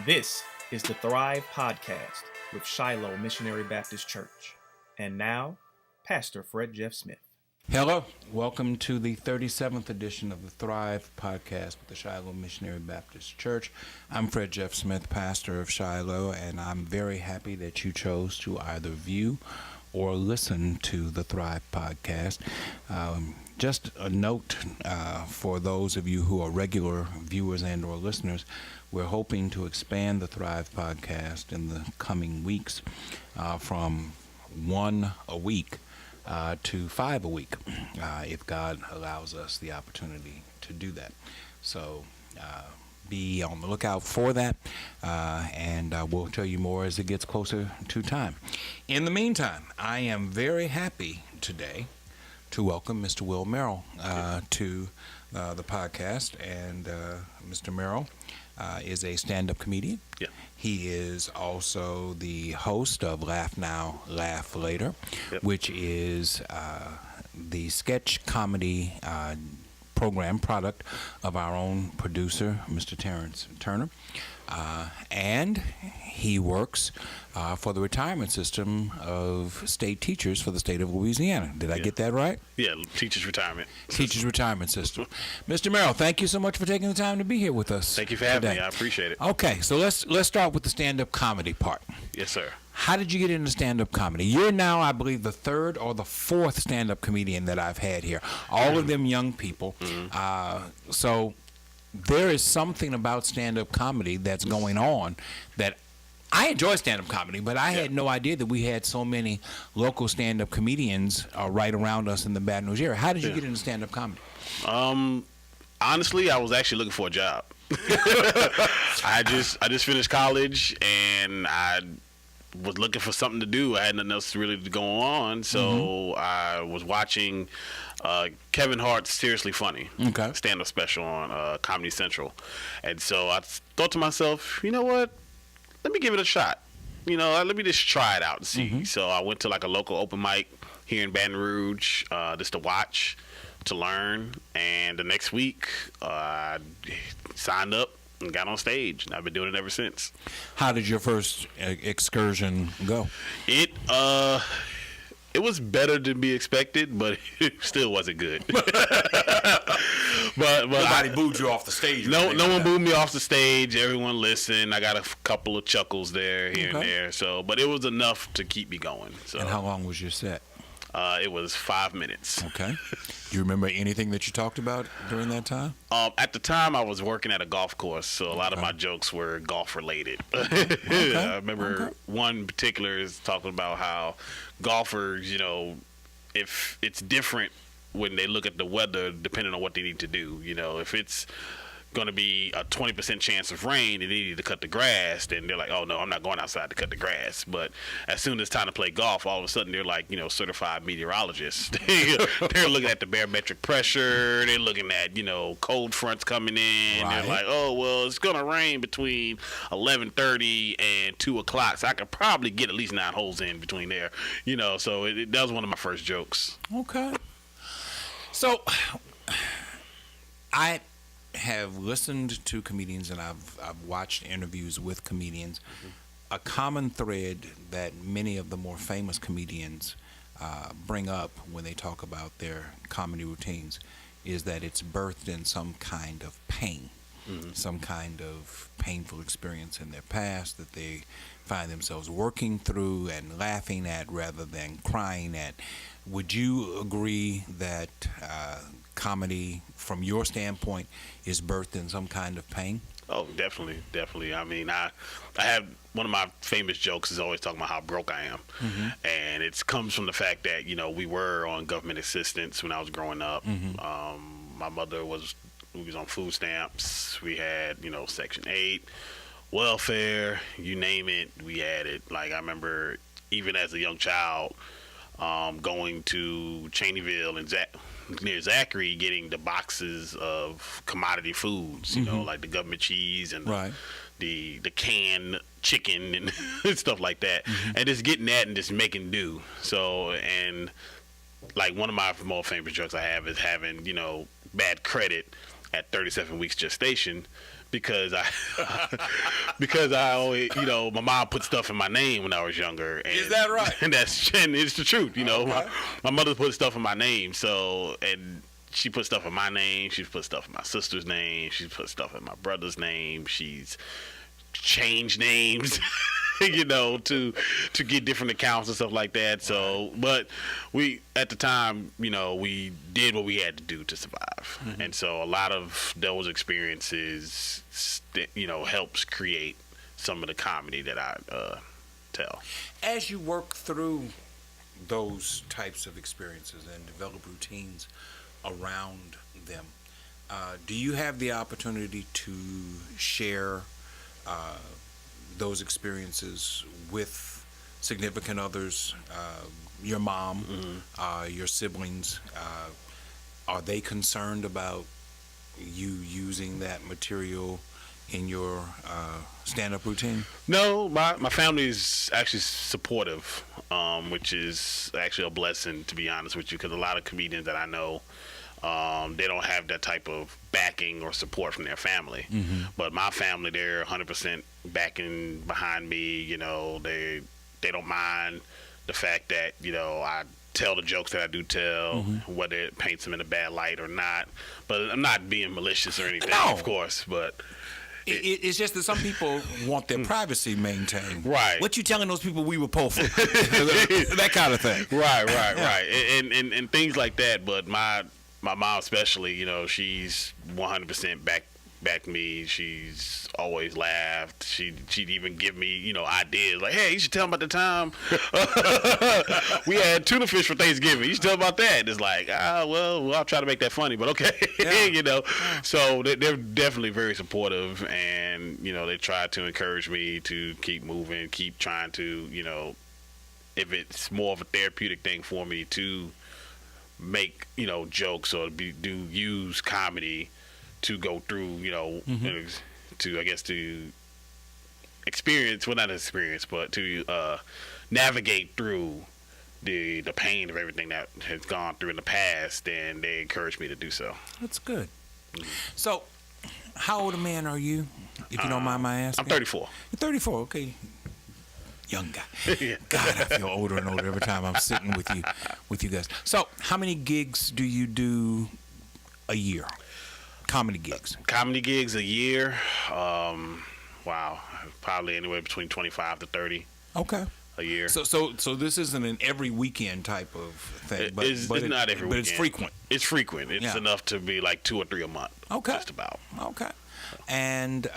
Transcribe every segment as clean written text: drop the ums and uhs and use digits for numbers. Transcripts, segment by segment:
This is the Thrive Podcast with Shiloh Missionary Baptist Church. And now, Pastor Fred Jeff Smith. Hello, welcome to the 37th edition of the Thrive Podcast with the Shiloh Missionary Baptist Church. I'm Fred Jeff Smith, pastor of Shiloh, and I'm very happy that you chose to either view or listen to the Thrive Podcast. Just a note for those of you who are regular viewers and or listeners, we're hoping to expand the Thrive Podcast in the coming weeks from one a week to 5 a week, if God allows us the opportunity to do that. So be on the lookout for that, and we'll tell you more as it gets closer to time. In the meantime, I am very happy today to welcome Mr. Will Merrill to the podcast, and Mr. Merrill is a stand-up comedian. Yeah. He is also the host of Laugh Now, Laugh Later, which is the sketch comedy program product of our own producer, Mr. Terrence Turner. And he works for the retirement system of state teachers for the state of Louisiana. Did I get that right? Yeah, teachers retirement. Teachers retirement system. Mr. Merrill, thank you so much for taking the time to be here with us. Thank you for having today. me. I appreciate it. Okay, so let's start with the stand-up comedy part. Yes, sir. How did you get into stand-up comedy? You're now, I believe, the third or the fourth stand-up comedian that I've had here. All of them young people. So there is something about stand-up comedy that's going on that I enjoy stand-up comedy, but I had no idea that we had so many local stand-up comedians right around us in the Baton Rouge area. How did you get into stand-up comedy? Honestly, I was actually looking for a job. I just finished college, and I was looking for something to do. I had nothing else really to go on, so I was watching Kevin Hart's Seriously Funny stand-up special on Comedy Central. And so I thought to myself, you know what? Let me give it a shot. Let me just try it out and see. So I went to like a local open mic here in Baton Rouge just to watch, to learn. And the next week, I signed up and got on stage, and I've been doing it ever since. How did your first excursion go? It was better than be expected, but it still wasn't good. but Nobody booed you off the stage. No one booed me off the stage. Everyone listened. I got a couple of chuckles here and there. So, but it was enough to keep me going. So. And how long was your set? It was 5 minutes. Okay. Do you remember anything that you talked about during that time? At the time, I was working at a golf course, so a lot of my jokes were golf related. I remember one in particular is talking about how golfers, if it's different when they look at the weather, depending on what they need to do. If it's going to be a 20% chance of rain and they need to cut the grass, then they're like, oh no, I'm not going outside to cut the grass. But as soon as it's time to play golf, all of a sudden they're like, certified meteorologists. They're looking at the barometric pressure, they're looking at, cold fronts coming in. Right. They're like, oh well, it's going to rain between 11:30 and 2 o'clock, so I could probably get at least 9 holes in between there. So that was one of my first jokes. Okay. So I have listened to comedians, and I've watched interviews with comedians. A common thread that many of the more famous comedians bring up when they talk about their comedy routines is that it's birthed in some kind of pain, some kind of painful experience in their past that they find themselves working through and laughing at rather than crying at. Would you agree that comedy, from your standpoint, is birthed in some kind of pain? Oh, definitely. I mean, I have one of my famous jokes is always talking about how broke I am, and it comes from the fact that we were on government assistance when I was growing up. My mother was on food stamps. We had Section 8, welfare, you name it, we had it. Like I remember, even as a young child, going to Cheneyville and near Zachary, getting the boxes of commodity foods, like the government cheese and the canned chicken and stuff like that, and just getting that and just making do. So, and like one of my more famous jokes I have is having bad credit at 37 weeks gestation because I always, my mom put stuff in my name when I was younger. And, is that right? And it's the truth, Okay. My mother put stuff in my name, and she put stuff in my name. She's put stuff in my sister's name. She's put stuff in my brother's name. She's changed names, to get different accounts and stuff like that. So, but we at the time, we did what we had to do to survive, and so a lot of those experiences, helps create some of the comedy that I tell. As you work through those types of experiences and develop routines around them, do you have the opportunity to share those experiences with significant others, your mom, your siblings? Are they concerned about you using that material in your stand-up routine? No, my family is actually supportive, which is actually a blessing, to be honest with you, because a lot of comedians that I know, they don't have that type of backing or support from their family. But my family, they're 100% backing behind me. They don't mind the fact that, I tell the jokes that I do tell, whether it paints them in a bad light or not. But I'm not being malicious or anything, of course, but it's just that some people want their privacy maintained. Right. What you telling those people we were poor for? That kind of thing. Right. And things like that. But my mom especially, she's 100% back me. She's always laughed. She'd even give me, ideas like, hey, you should tell them about the time we had tuna fish for Thanksgiving. You should tell them about that. It's like, well, I'll try to make that funny, but okay. So they're definitely very supportive, and they try to encourage me to keep moving, keep trying to, if it's more of a therapeutic thing for me to make jokes or use comedy to go through to experience, well, not experience, but to navigate through the pain of everything that has gone through in the past, then they encourage me to do so. That's good. So how old a man are you, if you don't mind my asking? I'm 34. You're 34, okay. Young guy. God, I feel older and older every time I'm sitting with you guys. So, how many gigs do you do a year? Comedy gigs. Comedy gigs a year. Wow, probably anywhere between 25 to 30. Okay. A year. So this isn't an every weekend type of thing, but it's not every weekend. But it's frequent. It's frequent. It's enough to be like 2 or 3 a month. Okay. Just about. Okay. And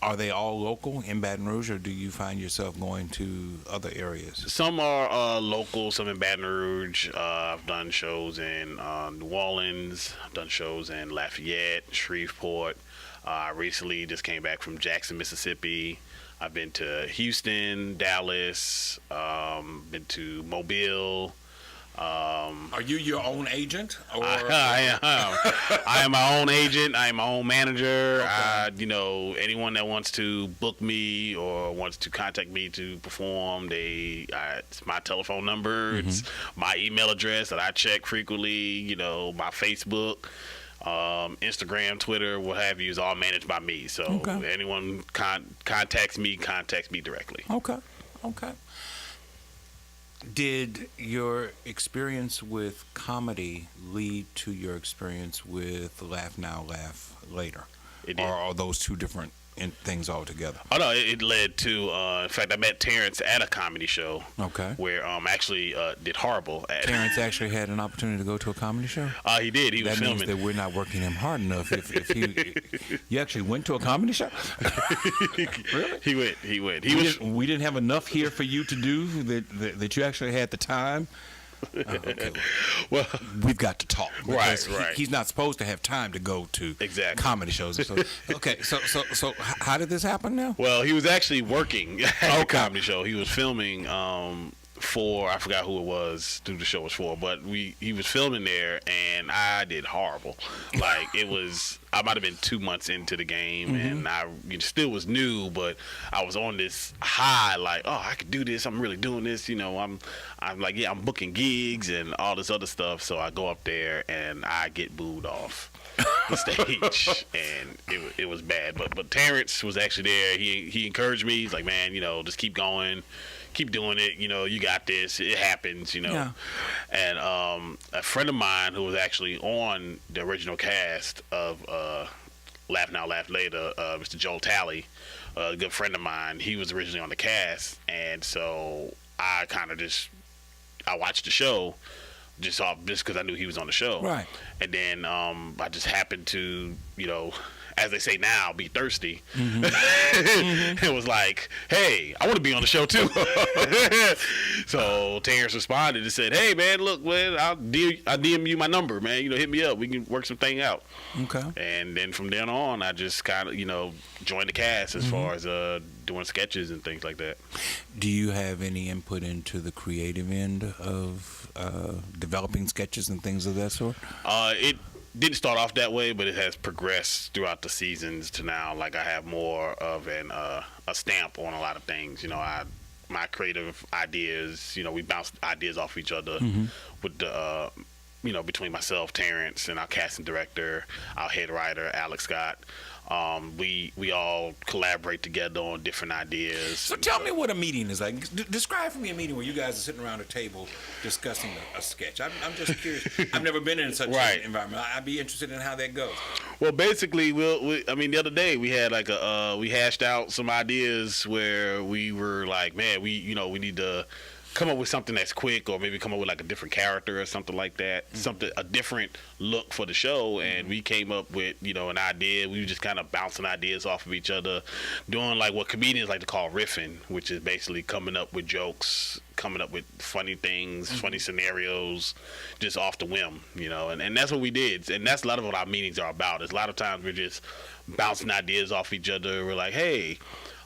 are they all local in Baton Rouge, or do you find yourself going to other areas? Some are local, some in Baton Rouge. I've done shows in New Orleans. I've done shows in Lafayette, Shreveport. I recently just came back from Jackson, Mississippi. I've been to Houston, Dallas, been to Mobile. Are you your own agent? Or? I am. I am my own agent. I am my own manager. Okay. Anyone that wants to book me or wants to contact me to perform, it's my telephone number. It's my email address that I check frequently. My Facebook, Instagram, Twitter, what have you, is all managed by me. So anyone contacts me directly. Okay. Did your experience with comedy lead to your experience with Laugh Now, Laugh Later? It did. Or are those two different things altogether? Oh, no, it led to, in fact, I met Terrence at a comedy show. Okay. Where actually did horrible at. Terrence actually had an opportunity to go to a comedy show? He did. He was filming. That means that we're not working him hard enough. If you actually went to a comedy show? Really? He went. We didn't have enough here for you to do that you actually had the time? Okay. Well, we've got to talk. Right. He's not supposed to have time to go to comedy shows. So, so how did this happen now? Well, he was actually working at a comedy show. He was filming for, I forgot who it was who the show was for, but he was filming there, and I did horrible. Like, I might have been 2 months into the game, and I still was new, but I was on this high, like, oh, I could do this, I'm really doing this, I'm like, yeah, I'm booking gigs and all this other stuff. So I go up there and I get booed off the stage, and it was bad. But Terrence was actually there. He encouraged me. He's like, man, just keep going, keep doing it. You got this. It happens. Yeah. And a friend of mine who was actually on the original cast of Laugh Now, Laugh Later, Mr. Joel Talley, a good friend of mine. He was originally on the cast, and so I kind of I watched the show just because I knew he was on the show. Right. And then I just happened to, as they say now, be thirsty. It was like, hey, I want to be on the show too. So Terrence responded and said, hey, man, look, man, I'll DM you my number, man. Hit me up. We can work something out. Okay. And then from then on, I just kind of, joined the cast as far as doing sketches and things like that. Do you have any input into the creative end of developing sketches and things of that sort? It didn't start off that way, but it has progressed throughout the seasons to now. Like, I have more of a stamp on a lot of things. My creative ideas, we bounce ideas off each other with the, between myself, Terrence, and our casting director, our head writer, Alex Scott. We all collaborate together on different ideas. So tell me what a meeting is like. Describe for me a meeting where you guys are sitting around a table discussing a sketch. I'm just curious. I've never been in such an environment. I'd be interested in how that goes. Well, basically, the other day we had we hashed out some ideas where we were like, man, we need to come up with something that's quick, or maybe come up with like a different character or something like that, a different look for the show. And we came up with an idea. We were just kind of bouncing ideas off of each other, doing like what comedians like to call riffing, which is basically coming up with jokes, coming up with funny things, funny scenarios, just off the whim, and that's what we did. And that's a lot of what our meetings are about. Is a lot of times we're just bouncing ideas off each other. We're like, hey,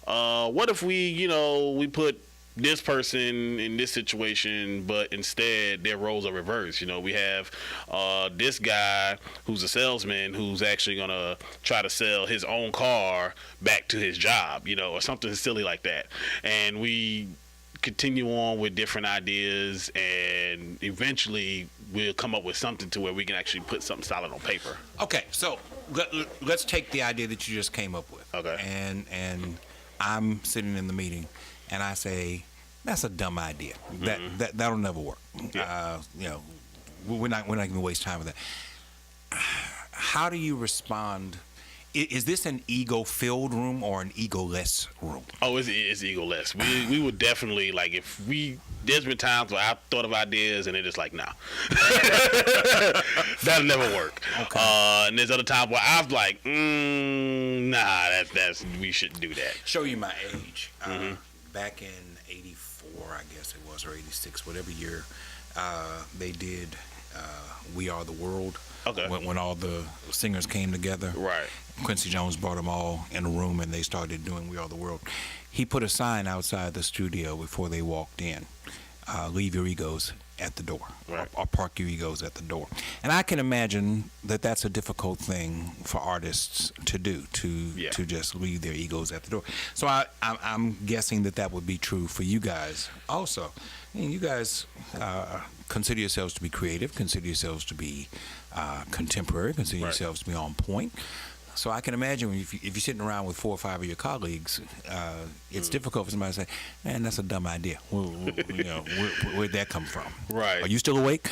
what if we put this person in this situation, but instead their roles are reversed. We have this guy who's a salesman who's actually gonna try to sell his own car back to his job, or something silly like that. And we continue on with different ideas, and eventually we'll come up with something to where we can actually put something solid on paper. Okay, so let's take the idea that you just came up with. Okay. And I'm sitting in the meeting, and I say, that's a dumb idea. That'll never work. Yeah. We're not going to waste time with that. How do you respond? Is this an ego-filled room or an ego-less room? Oh, it's ego-less. We would definitely, like, there's been times where I've thought of ideas and they're just like, nah. That'll never work. Okay. And there's other times where I've like, nah, that's we shouldn't do that. Show you my age. Back in 84, I guess it was, or 86, whatever year, they did We Are the World. Okay. When all the singers came together. Right. Quincy Jones brought them all in a room and they started doing We Are the World. He put a sign outside the studio before they walked in. Leave your egos at the door. Right. Or park your egos at the door. And I can imagine that that's a difficult thing for artists to do, to just leave their egos at the door. So I'm guessing that would be true for you guys also. You guys consider yourselves to be creative, consider yourselves to be contemporary, consider yourselves to be on point. So I can imagine if you're sitting around with 4 or 5 of your colleagues, it's difficult for somebody to say, man, that's a dumb idea. Where'd that come from? Right. Are you still awake?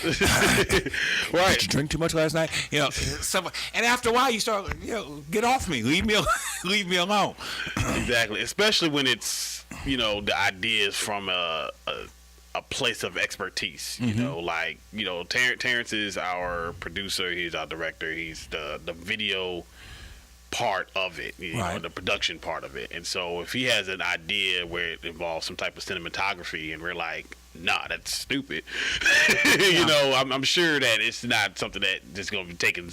Right. Did you drink too much last night? And after a while you start, get off me. Leave me alone. Exactly. Especially when it's, the ideas from a place of expertise, Terrence is our producer, he's our director, he's the video part of it, the production part of it. And so if he has an idea where it involves some type of cinematography and we're like, nah, that's stupid, I'm sure that it's not something that just going to be taken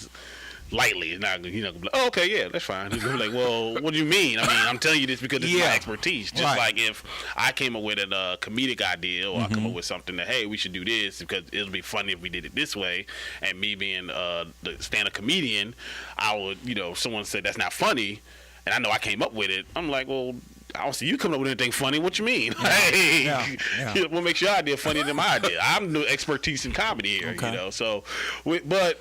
lightly. It's not, gonna be like, oh, okay, yeah, that's fine. He's gonna be like, well, what do you mean? I mean, I'm telling you this because it's my expertise. Just like if I came up with a comedic idea, or I come up with something that, hey, we should do this because it'll be funny if we did it this way. And me being the stand-up comedian, I would, someone said that's not funny, and I know I came up with it. I'm like, well, I don't see you coming up with anything funny. What you mean? What makes your idea funnier than my idea? I'm the expertise in comedy here, So, but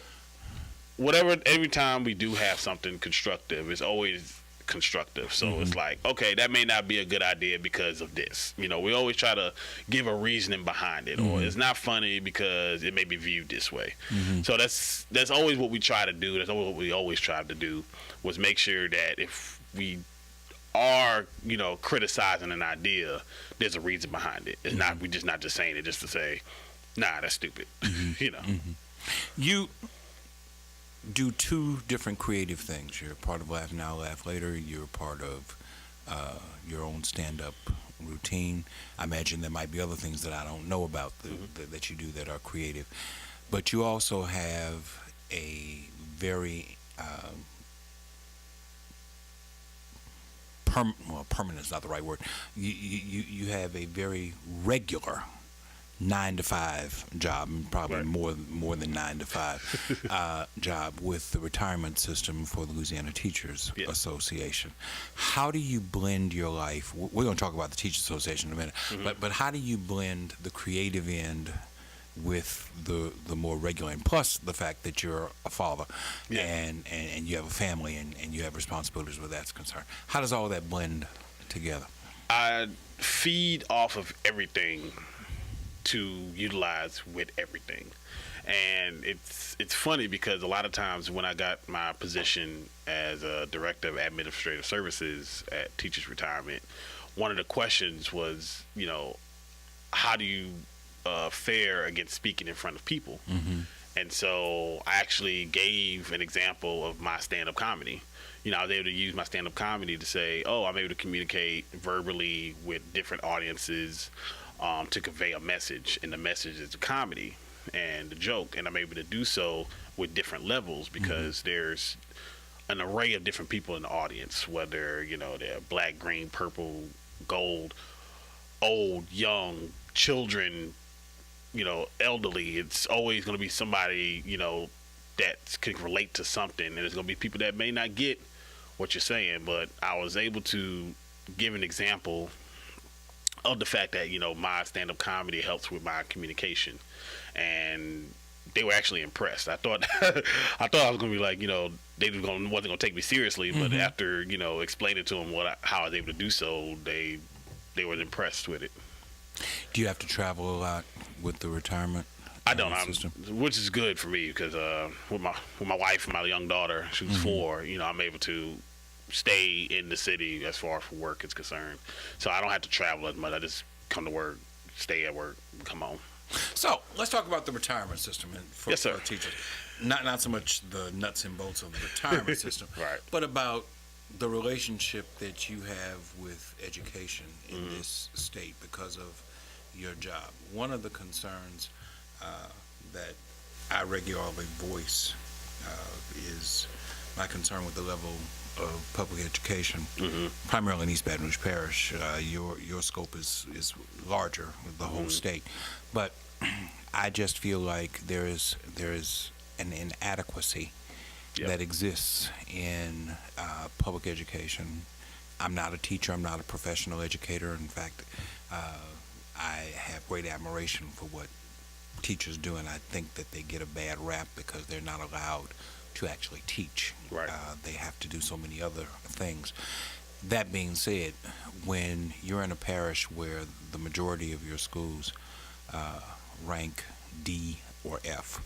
whatever, every time we do have something constructive, it's always constructive. So it's like, okay, that may not be a good idea because of this. We always try to give a reasoning behind it, or it's not funny because it may be viewed this way. So that's always what we try to do. That's always what we always tried to do, was make sure that if we are, criticizing an idea, there's a reason behind it. It's not, we're just not just saying it just to say, nah, that's stupid. You do two different creative things. You're part of Laugh Now, Laugh Later. You're part of your own stand-up routine. I imagine there might be other things that I don't know about that you do that are creative. But you also have a very permanent is not the right word. You have a very regular 9-to-5 job, and probably more than 9 to 5 job with the retirement system for the Louisiana Teachers Association. How do you blend your life? We're going to talk about the Teachers Association in a minute, but how do you blend the creative end with the more regular, and plus the fact that you're a father and you have a family and you have responsibilities where that's concerned? How does all that blend together? I feed off of everything to utilize with everything. And it's funny because a lot of times when I got my position as a director of administrative services at Teachers Retirement, one of the questions was, how do you fare against speaking in front of people? And so I actually gave an example of my stand-up comedy. I was able to use my stand-up comedy to say, I'm able to communicate verbally with different audiences to convey a message, and the message is the comedy and the joke, and I'm able to do so with different levels because there's an array of different people in the audience, whether they're black, green, purple, gold, old, young, children, elderly. It's always going to be somebody that can relate to something, and there's going to be people that may not get what you're saying, but I was able to give an example of the fact that my stand-up comedy helps with my communication, and they were actually impressed. I thought I was gonna be like, they wasn't gonna take me seriously, but after explaining to them how I was able to do so, they were impressed with it. Do you have to travel a lot with the retirement? I don't, which is good for me because with my wife and my young daughter, she was 4. I'm able to stay in the city as far as work is concerned, so I don't have to travel as much. I just come to work, stay at work, and come home. So let's talk about the retirement system for teachers. Not so much the nuts and bolts of the retirement system, but about the relationship that you have with education in this state because of your job. One of the concerns that I regularly voice is my concern with the level of public education, primarily in East Baton Rouge Parish. Your scope is larger, the whole state, but I just feel like there is an inadequacy that exists in public education. I'm not a teacher. I'm not a professional educator. In fact, I have great admiration for what teachers do, and I think that they get a bad rap because they're not allowed to actually teach. They have to do so many other things. That being said, when you're in a parish where the majority of your schools rank D or F,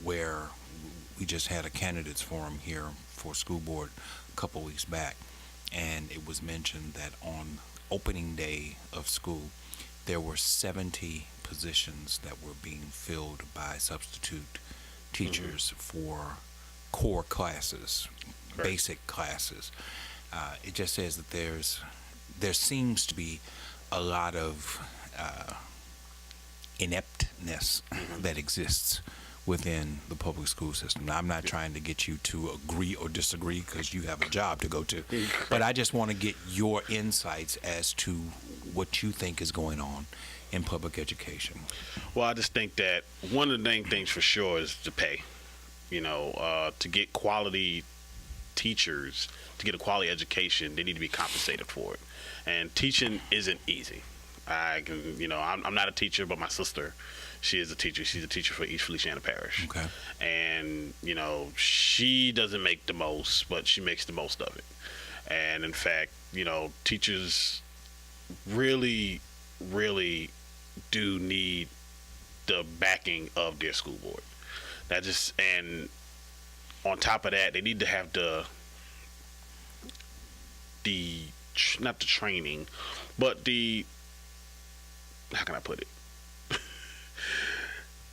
where we just had a candidates forum here for school board a couple weeks back, and it was mentioned that on opening day of school, there were 70 positions that were being filled by substitute teachers for core classes, basic classes. It just says that there seems to be a lot of ineptness that exists within the public school system. Now, I'm not trying to get you to agree or disagree because you have a job to go to, but I just want to get your insights as to what you think is going on in public education. Well, I just think that one of the main things for sure is the pay. To get quality teachers, to get a quality education, they need to be compensated for it. And teaching isn't easy. I'm not a teacher, but my sister, she is a teacher. She's a teacher for East Feliciana Parish. Okay. And, she doesn't make the most, but she makes the most of it. And in fact, teachers really, really do need the backing of their school board. And on top of that, they need to have not the training, but how can I put it?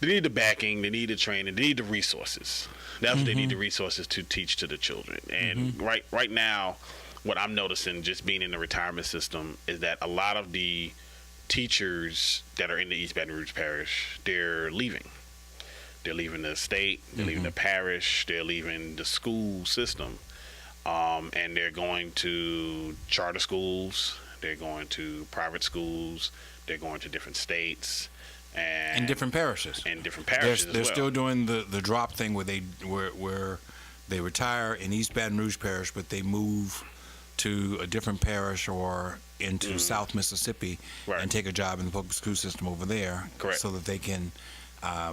They need the backing, they need the training, they need the resources. That's what they need, the resources to teach to the children. And right now, what I'm noticing just being in the retirement system is that a lot of the teachers that are in the East Baton Rouge Parish, they're leaving. They're leaving the state, they're leaving the parish, they're leaving the school system. And they're going to charter schools, they're going to private schools, they're going to different states. And different parishes. They're still doing the drop thing where they retire in East Baton Rouge Parish, but they move to a different parish or into South Mississippi and take a job in the public school system over there. Correct. So that they can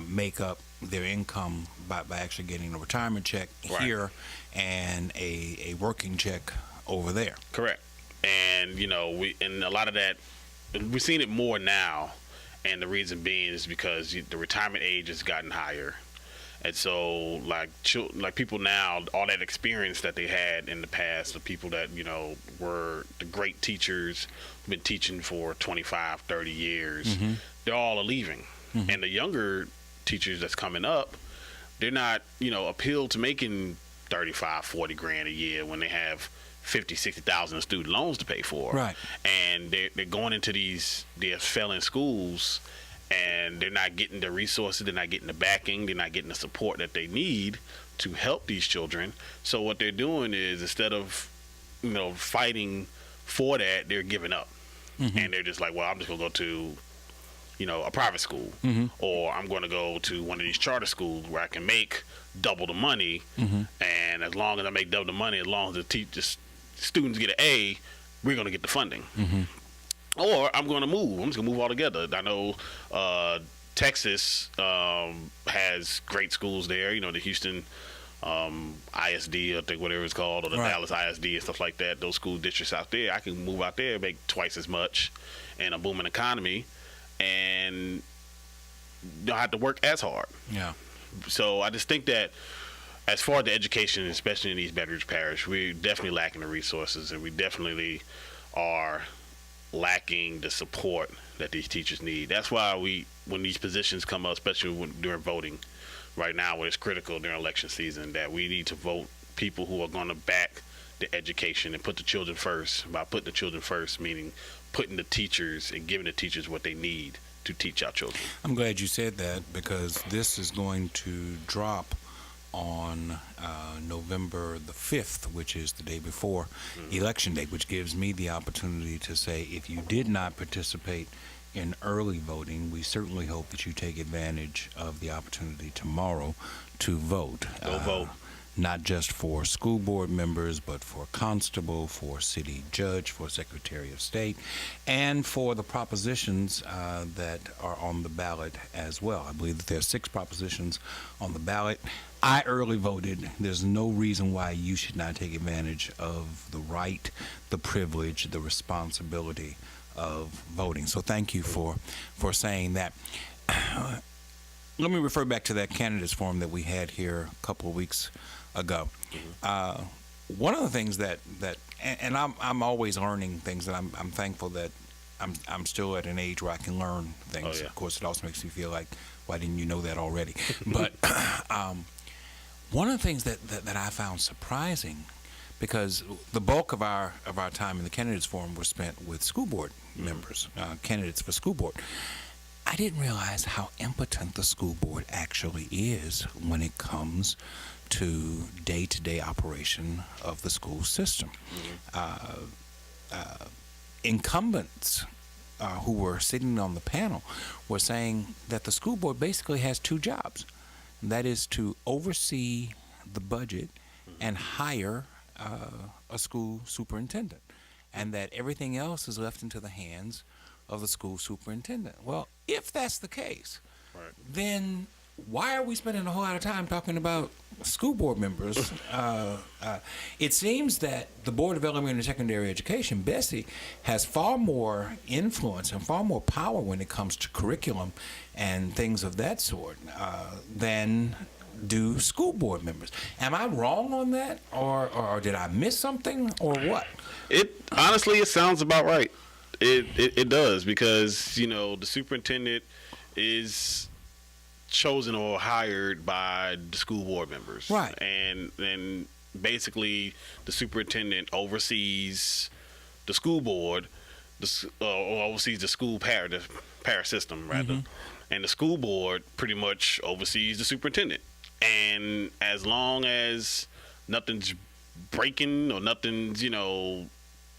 make up their income by actually getting a retirement check here and a working check over there. Correct. And and a lot of that, we're seeing it more now, and the reason being is because the retirement age has gotten higher. And so, like people now, all that experience that they had in the past, the people that, were the great teachers, been teaching for 25, 30 years, they're all leaving. And the younger teachers that's coming up, they're not, appealed to making 35, 40 grand a year when they have 50, 60,000 in student loans to pay for. Right. And they're going into they're failing schools, and they're not getting the resources, they're not getting the backing, they're not getting the support that they need to help these children. So what they're doing is, instead of, fighting for that, they're giving up. And they're just like, well, I'm just going to go to, a private school, or I'm going to go to one of these charter schools where I can make double the money. And as long as I make double the money, as long as the students get an A, we're going to get the funding. Or I'm going to move. I'm just going to move altogether. I know Texas has great schools there. The Houston ISD, I think whatever it's called, or the Dallas ISD and stuff like that. Those school districts out there, I can move out there, make twice as much in a booming economy, and don't have to work as hard. Yeah. So I just think that as far as the education, especially in East Baton Rouge Parish, we're definitely lacking the resources, and we definitely are lacking the support that these teachers need. That's why when these positions come up, especially during voting, right now where it's critical during election season, that we need to vote people who are going to back the education and put the children first. By putting the children first, meaning putting the teachers and giving the teachers what they need to teach our children. I'm glad you said that, because this is going to drop on November the 5th, which is the day before Election Day, which gives me the opportunity to say, if you did not participate in early voting, we certainly hope that you take advantage of the opportunity tomorrow to vote. Go vote. Not just for school board members, but for constable, for city judge, for secretary of state, and for the propositions that are on the ballot as well. I believe that there are 6 propositions on the ballot. I early voted. There's no reason why you should not take advantage of the right, the privilege, the responsibility of voting. So thank you for saying that. Let me refer back to that candidates forum that we had here a couple of weeks ago. One of the things that and I'm always learning things, and I'm thankful that I'm still at an age where I can learn things. Oh, yeah. Of course, it also makes me feel like, why didn't you know that already? But one of the things that I found surprising, because the bulk of our time in the candidates forum was spent with school board members, candidates for school board. I didn't realize how impotent the school board actually is when it comes to day-to-day operation of the school system. Incumbents who were sitting on the panel were saying that the school board basically has two jobs. That is to oversee the budget and hire a school superintendent, and that everything else is left into the hands of the school superintendent. Well, if that's the case, then why are we spending a whole lot of time talking about school board members? It seems that the Board of Elementary and Secondary Education, Bessie, has far more influence and far more power when it comes to curriculum and things of that sort than do school board members. Am I wrong on that, or did I miss something, or what? Honestly, it sounds about right. It does, because the superintendent is chosen or hired by the school board members, right? And then basically the superintendent oversees the school board, or oversees the school the parish system rather, and the school board pretty much oversees the superintendent. And as long as nothing's breaking or nothing's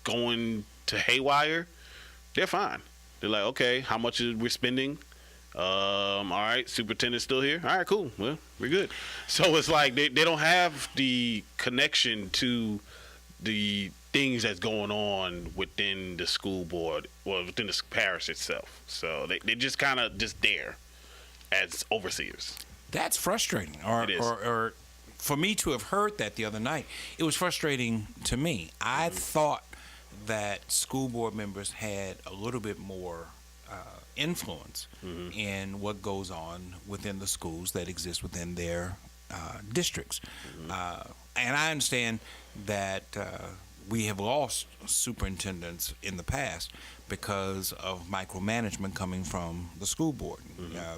going to haywire, they're fine. They're like, okay, how much we're spending? All right, superintendent's still here. All right, cool. Well, we're good. So it's like they don't have the connection to the things that's going on within the school board or within the parish itself. So they just kind of just there as overseers. That's frustrating. It is. Or for me to have heard that the other night, it was frustrating to me. I thought that school board members had a little bit more influence in what goes on within the schools that exist within their districts. And I understand that we have lost superintendents in the past because of micromanagement coming from the school board.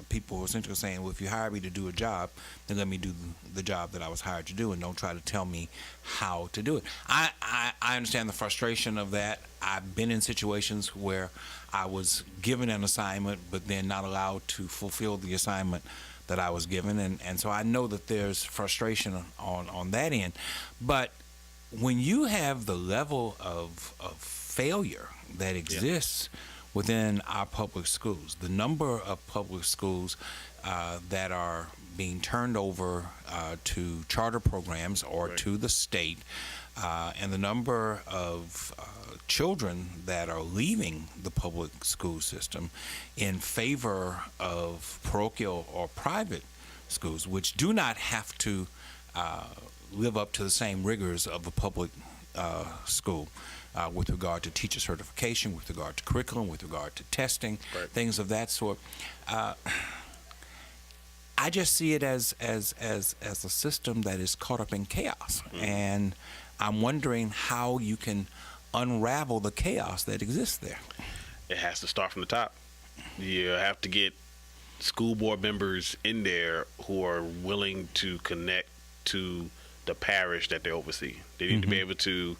People were essentially saying, well, if you hire me to do a job, then let me do the job that I was hired to do, and don't try to tell me how to do it. I understand the frustration of that. I've been in situations where I was given an assignment but then not allowed to fulfill the assignment that I was given, and so I know that there's frustration on that end. But when you have the level of failure that exists within our public schools, the number of public schools that are being turned over to charter programs or to the state, and the number of children that are leaving the public school system in favor of parochial or private schools, which do not have to live up to the same rigors of a public school with regard to teacher certification, with regard to curriculum, with regard to testing, things of that sort. I just see it as a system that is caught up in chaos, and I'm wondering how you can unravel the chaos that exists there. It has to start from the top. You have to get school board members in there who are willing to connect to the parish that they oversee. They need to be able to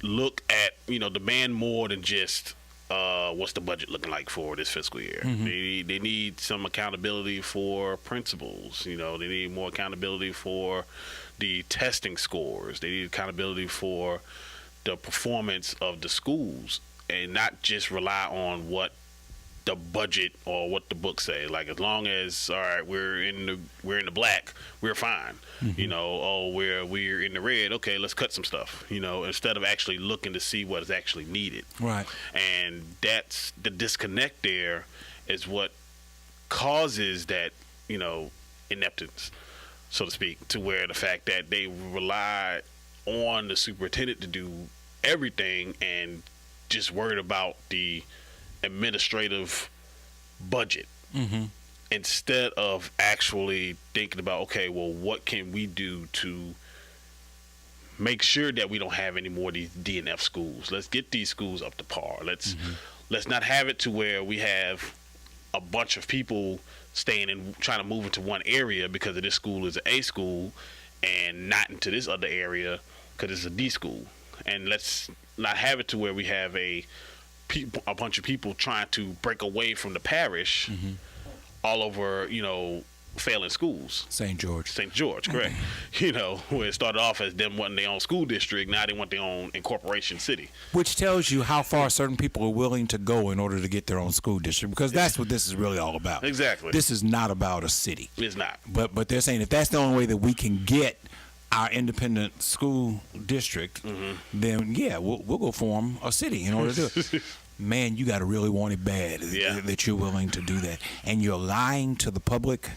look at, demand more than just what's the budget looking like for this fiscal year. They need some accountability for principals. They need more accountability for the testing scores. They need accountability for the performance of the schools, and not just rely on what the budget or what the books say. Like, as long as, all right, we're in the black, we're fine. We're in the red, okay, let's cut some stuff, instead of actually looking to see what is actually needed. Right. And that's the disconnect there is what causes that, ineptness, so to speak, to where the fact that they rely on the superintendent to do everything and just worried about the administrative budget instead of actually thinking about, okay, well, what can we do to make sure that we don't have any more of these DNF schools? Let's get these schools up to par. Let's not have it to where we have a bunch of people staying and trying to move into one area because of this school is an A school and not into this other area because it's a D school. And let's not have it to where we have a a bunch of people trying to break away from the parish all over, failing schools. St. George, correct. Where it started off as them wanting their own school district, now they want their own incorporation city. Which tells you how far certain people are willing to go in order to get their own school district, because that's what this is really all about. Exactly. This is not about a city. It's not. But they're saying if that's the only way that we can get our independent school district, then we'll go form a city in order to do it. Man, you got to really want it bad that you're willing to do that. And you're lying to the public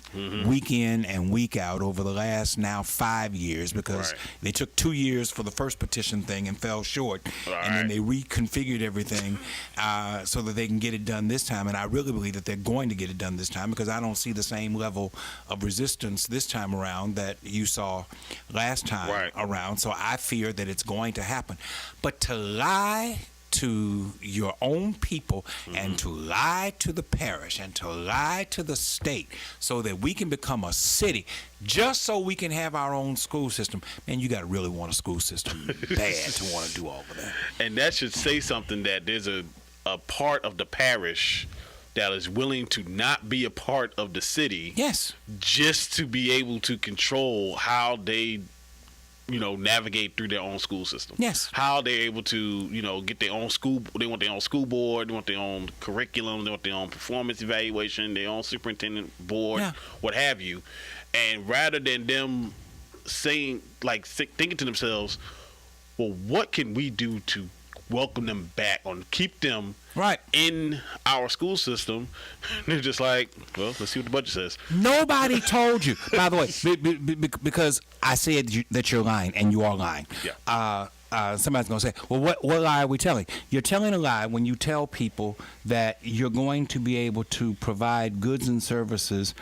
week in and week out over the last now 5 years, because they took 2 years for the first petition thing and fell short. And then they reconfigured everything so that they can get it done this time. And I really believe that they're going to get it done this time, because I don't see the same level of resistance this time around that you saw last time around. So I fear that it's going to happen. But to lie to your own people and to lie to the parish and to lie to the state so that we can become a city just so we can have our own school system, man, you got to really want a school system bad to want to do all of that. And that should say something, that there's a part of the parish that is willing to not be a part of the city, just to be able to control how they navigate through their own school system. How they're able to, get their own school. They want their own school board. They want their own curriculum. They want their own performance evaluation, their own superintendent board, what have you. And rather than them saying, thinking to themselves, well, what can we do to welcome them back or keep them in our school system? They're just like, well, let's see what the budget says. Nobody told you, by the way, because I said that you're lying, and you are lying. Somebody's going to say, well, what lie are we telling? You're telling a lie when you tell people that you're going to be able to provide goods and services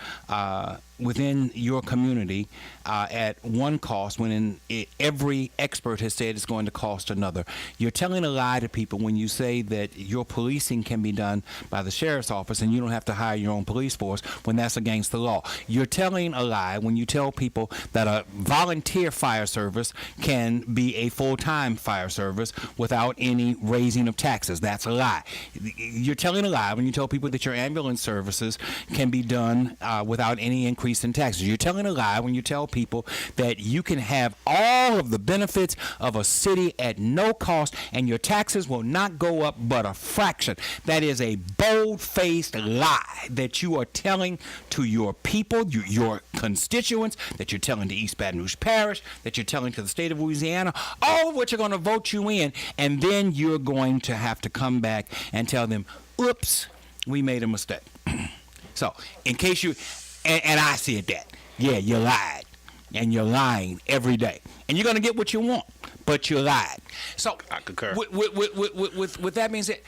within your community at one cost, when every expert has said it's going to cost another. You're telling a lie to people when you say that your policing can be done by the sheriff's office and you don't have to hire your own police force, when that's against the law. You're telling a lie when you tell people that a volunteer fire service can be a full-time fire service without any raising of taxes. That's a lie. You're telling a lie when you tell people that your ambulance services can be done without any increase in taxes. You're telling a lie when you tell people that you can have all of the benefits of a city at no cost and your taxes will not go up but a fraction. That is a bold-faced lie that you are telling to your people, your constituents, that you're telling to East Baton Rouge Parish, that you're telling to the state of Louisiana, all of which are going to vote you in, and then you're going to have to come back and tell them, oops, we made a mistake. So, in case you, and I said that, you lied. And you're lying every day. And you're going to get what you want, but you lied. So, I concur. With that being said,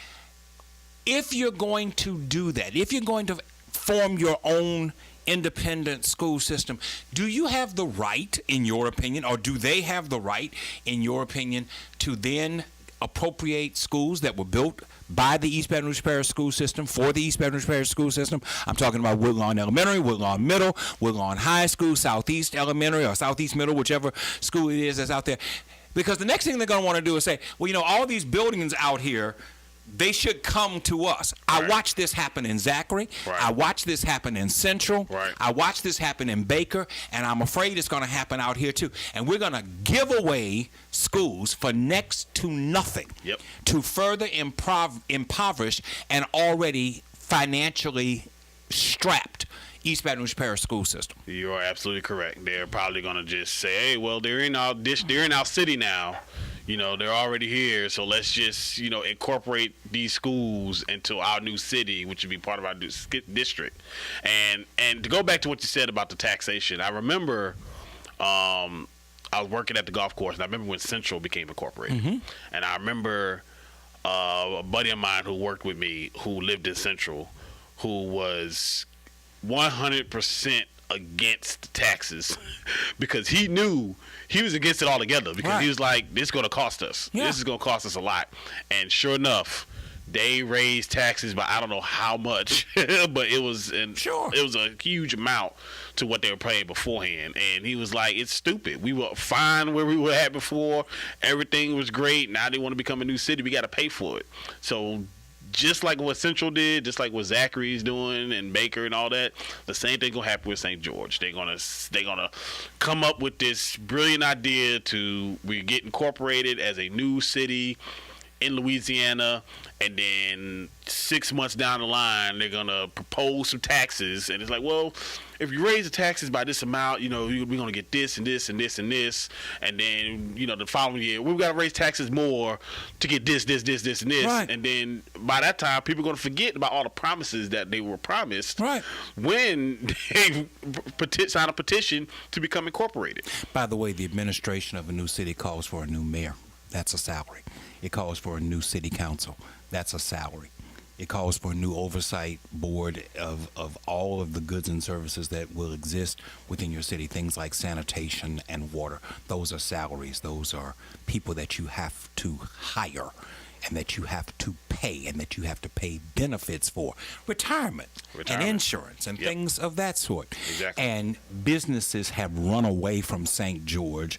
if you're going to do that, if you're going to form your own independent school system, do you have the right, in your opinion, or do they have the right, in your opinion, to then appropriate schools that were built by the East Baton Rouge Parish school system for the East Baton Rouge Parish school system? I'm talking about Woodlawn Elementary, Woodlawn Middle, Woodlawn High School, Southeast Elementary, or Southeast Middle, whichever school it is that's out there. Because the next thing they're going to want to do is say, well, all these buildings out here, they should come to us. I watched this happen in Zachary. I watched this happen in Central. I watched this happen in Baker, and I'm afraid it's going to happen out here too. And we're going to give away schools for next to nothing to further impoverish an already financially strapped East Baton Rouge Parish school system. You are absolutely correct. They're probably going to just say, hey, well, they're in our city now. They're already here, so let's just, incorporate these schools into our new city, which would be part of our district. And to go back to what you said about the taxation, I remember I was working at the golf course, and I remember when Central became incorporated. And I remember a buddy of mine who worked with me, who lived in Central, who was 100% against taxes because he knew he was against it altogether, because he was like, this is going to cost us. This is going to cost us a lot. And sure enough, they raised taxes by I don't know how much, but it was it was a huge amount to what they were paying beforehand. And he was like, it's stupid. We were fine where we were at before. Everything was great. Now they want to become a new city. We got to pay for it. So just like what Central did, just like what Zachary's doing and Baker and all that, the same thing gonna happen with St. George. They're gonna come up with this brilliant idea we get incorporated as a new city in Louisiana, and then 6 months down the line, they're gonna propose some taxes, and it's like, well, if you raise the taxes by this amount, we're gonna get this and this and this and this, and then the following year we've got to raise taxes more to get this and this, right. And then by that time, people are gonna forget about all the promises that they were promised, right, when they sign a petition to become incorporated. By the way, the administration of a new city calls for a new mayor. That's a salary. It calls for a new city council. That's a salary. It calls for a new oversight board of all of the goods and services that will exist within your city, things like sanitation and water. Those are salaries. Those are people that you have to hire and that you have to pay and that you have to pay benefits for. Retirement. And insurance and things of that sort. Exactly. And businesses have run away from St. George,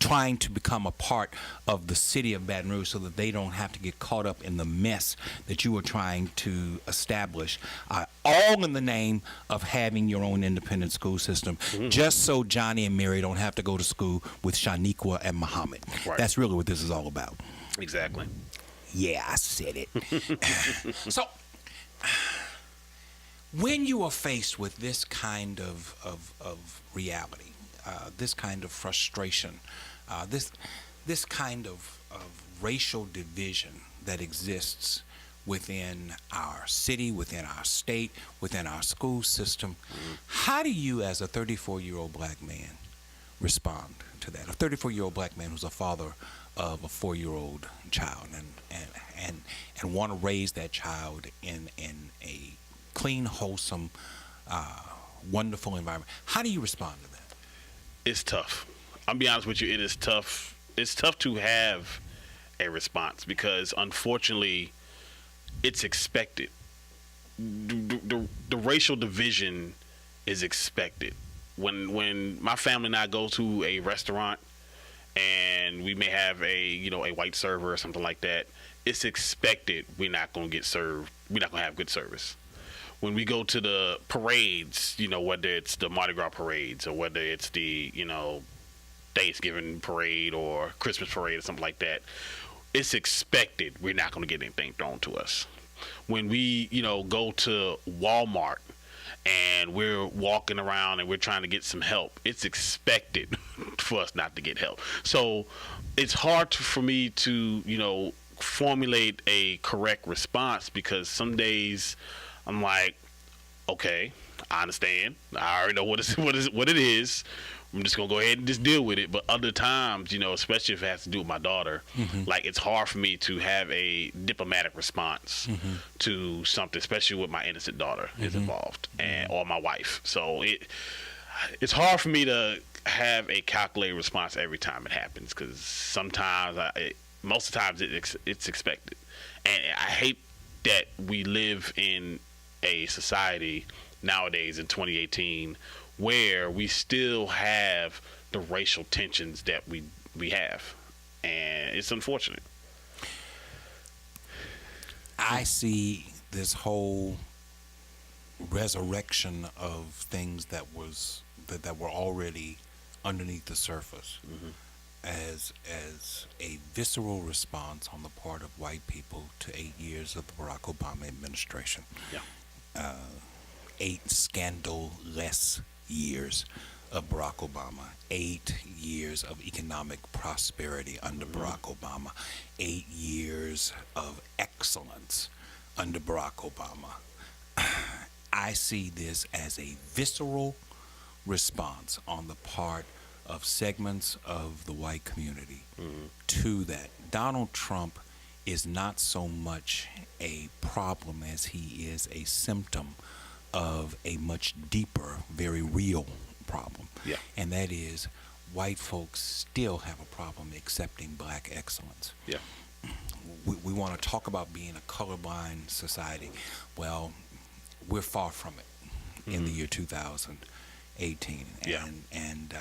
trying to become a part of the city of Baton Rouge so that they don't have to get caught up in the mess that you are trying to establish, all in the name of having your own independent school system, just so Johnny and Mary don't have to go to school with Shaniqua and Muhammad. Right. That's really what this is all about. Exactly. Yeah, I said it. So, when you are faced with this kind of reality, this kind of frustration, this kind of racial division that exists within our city, within our state, within our school system, how do you, as a 34-year-old black man, respond to that? A 34-year-old black man who's a father of a 4-year-old child and want to raise that child in a clean, wholesome, wonderful environment. How do you respond to that? It's tough. I'll be honest with you. It is tough. It's tough to have a response because, unfortunately, it's expected. The racial division is expected. When my family and I go to a restaurant and we may have a white server or something like that, it's expected we're not going to get served. We're not going to have good service. When we go to the parades, whether it's the Mardi Gras parades or whether it's the, Thanksgiving parade or Christmas parade or something like that, it's expected we're not going to get anything thrown to us. When we, go to Walmart and we're walking around and we're trying to get some help, it's expected for us not to get help. So it's hard for me to, formulate a correct response because some days I'm like, okay, I understand. I already know what it is. I'm just gonna go ahead and just deal with it. But other times, especially if it has to do with my daughter, like it's hard for me to have a diplomatic response to something, especially with my innocent daughter is involved or my wife. So it's hard for me to have a calculated response every time it happens because sometimes, most of the times it's expected, and I hate that we live in a society nowadays in 2018 where we still have the racial tensions that we have, and it's unfortunate. I see this whole resurrection of things that were already underneath the surface as a visceral response on the part of white people to 8 years of the Barack Obama administration. Yeah. 8 scandal-less years of Barack Obama, 8 years of economic prosperity under Barack Obama, 8 years of excellence under Barack Obama. I see this as a visceral response on the part of segments of the white community to that. Donald Trump is not so much a problem as he is a symptom of a much deeper, very real problem. Yeah. And that is white folks still have a problem accepting black excellence. Yeah. We want to talk about being a colorblind society. Well, we're far from it in the year 2018. Yeah. And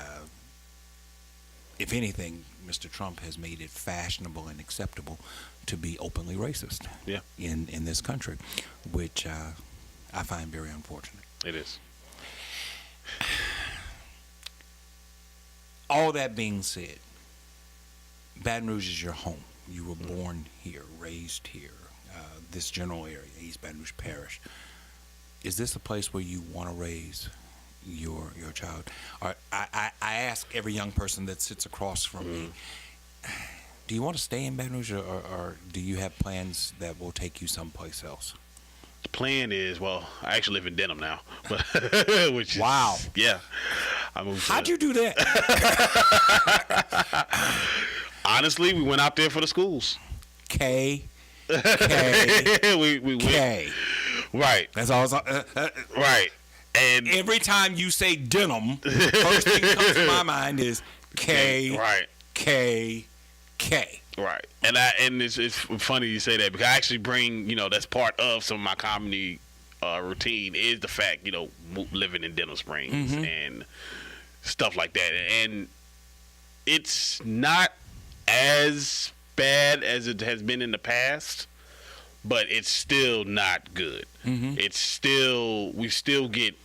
if anything, Mr. Trump has made it fashionable and acceptable to be openly racist. Yeah. In this country, which I find very unfortunate. It is. All that being said, Baton Rouge is your home. You were born here, raised here, this general area, East Baton Rouge Parish. Is this a place where you want to raise your child? Or I ask every young person that sits across from me, do you want to stay in Baton Rouge, or do you have plans that will take you someplace else? The plan is, well, I actually live in Denham now, but which is, wow, yeah. I moved. How'd you do that? Honestly, we went out there for the schools. We went. Right. That's all. Right. And every time you say Denham, first thing that comes to my mind is K. Right. K. Right. And it's funny you say that, because I actually bring, that's part of some of my comedy routine is the fact, living in Denham Springs and stuff like that. And it's not as bad as it has been in the past, but it's still not good. It's still, we still get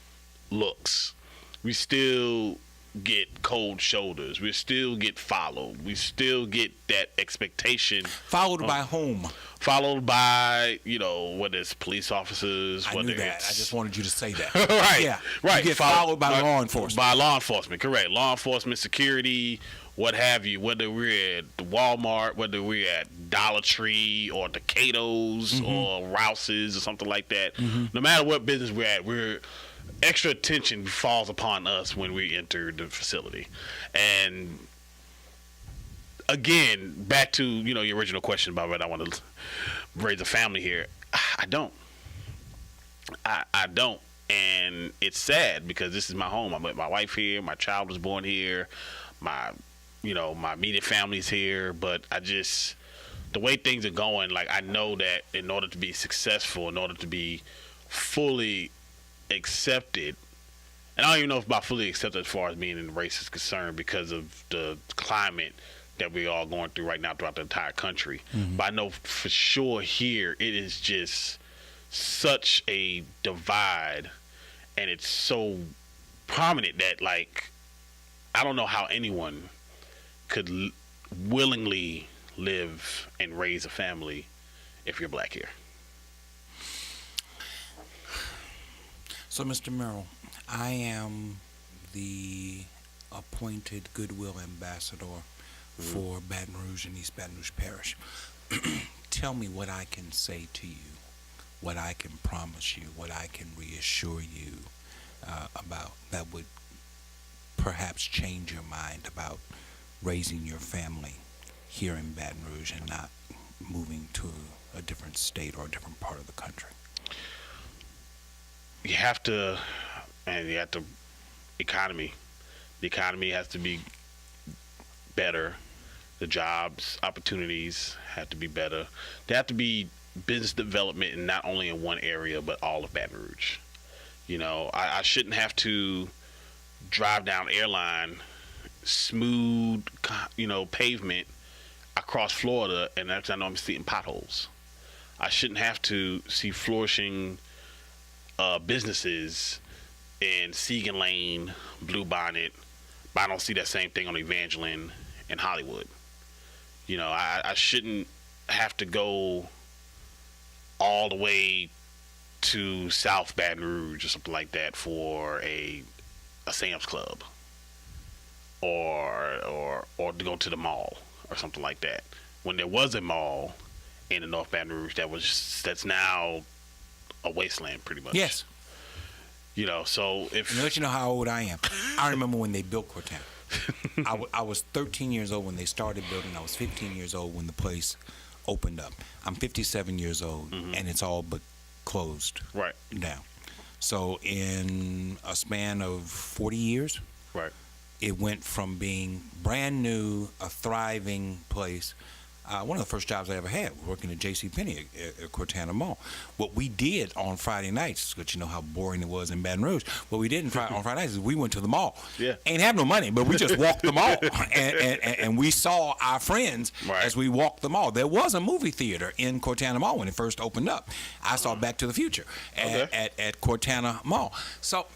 looks. We still get cold shoulders. We still get followed. We still get that expectation. Followed by whom? Followed by, whether it's police officers. I knew that. I just wanted you to say that. Right. Yeah. Right. You get followed by law enforcement. By law enforcement, correct. Law enforcement, security, what have you. Whether we're at the Walmart, whether we're at Dollar Tree or the Cato's or Rouse's or something like that. No matter what business we're at, extra attention falls upon us when we enter the facility. And again, back to your original question about whether I want to raise a family here. I don't. I don't, and it's sad because this is my home. I met my wife here. My child was born here. My immediate family's here. But the way things are going, like, I know that in order to be successful, in order to be fully accepted, and I don't even know if by fully accepted as far as being in race is concerned, because of the climate that we're all going through right now throughout the entire country. But I know for sure here it is just such a divide, and it's so prominent that, like, I don't know how anyone could willingly live and raise a family if you're black here. So, Mr. Merrill, I am the appointed Goodwill Ambassador for Baton Rouge and East Baton Rouge Parish. Tell me what I can say to you, what I can promise you, what I can reassure you about that would perhaps change your mind about raising your family here in Baton Rouge and not moving to a different state or a different part of the country. You have to, economy. The economy has to be better. The jobs, opportunities have to be better. There have to be business development, and not only in one area, but all of Baton Rouge. I shouldn't have to drive down Airline, smooth, pavement across Florida, and that's, I know I'm seeing potholes. I shouldn't have to see flourishing businesses in Seagan Lane, Bluebonnet, but I don't see that same thing on Evangeline and Hollywood. I shouldn't have to go all the way to South Baton Rouge or something like that for a Sam's Club or to go to the mall or something like that. When there was a mall in the North Baton Rouge that's now a wasteland, pretty much. Yes. So if... And let you know how old I am. I remember when they built Cortown. I was 13 years old when they started building. I was 15 years old when the place opened up. I'm 57 years old, and it's all but closed down. So in a span of 40 years, it went from being brand new, a thriving place, one of the first jobs I ever had was working at JCPenney at Cortana Mall. What we did on Friday nights, because you know how boring it was in Baton Rouge, what we did on Friday nights is we went to the mall. Yeah. Ain't have no money, but we just walked the mall. And we saw our friends as we walked the mall. There was a movie theater in Cortana Mall when it first opened up. I saw Back to the Future at Cortana Mall. So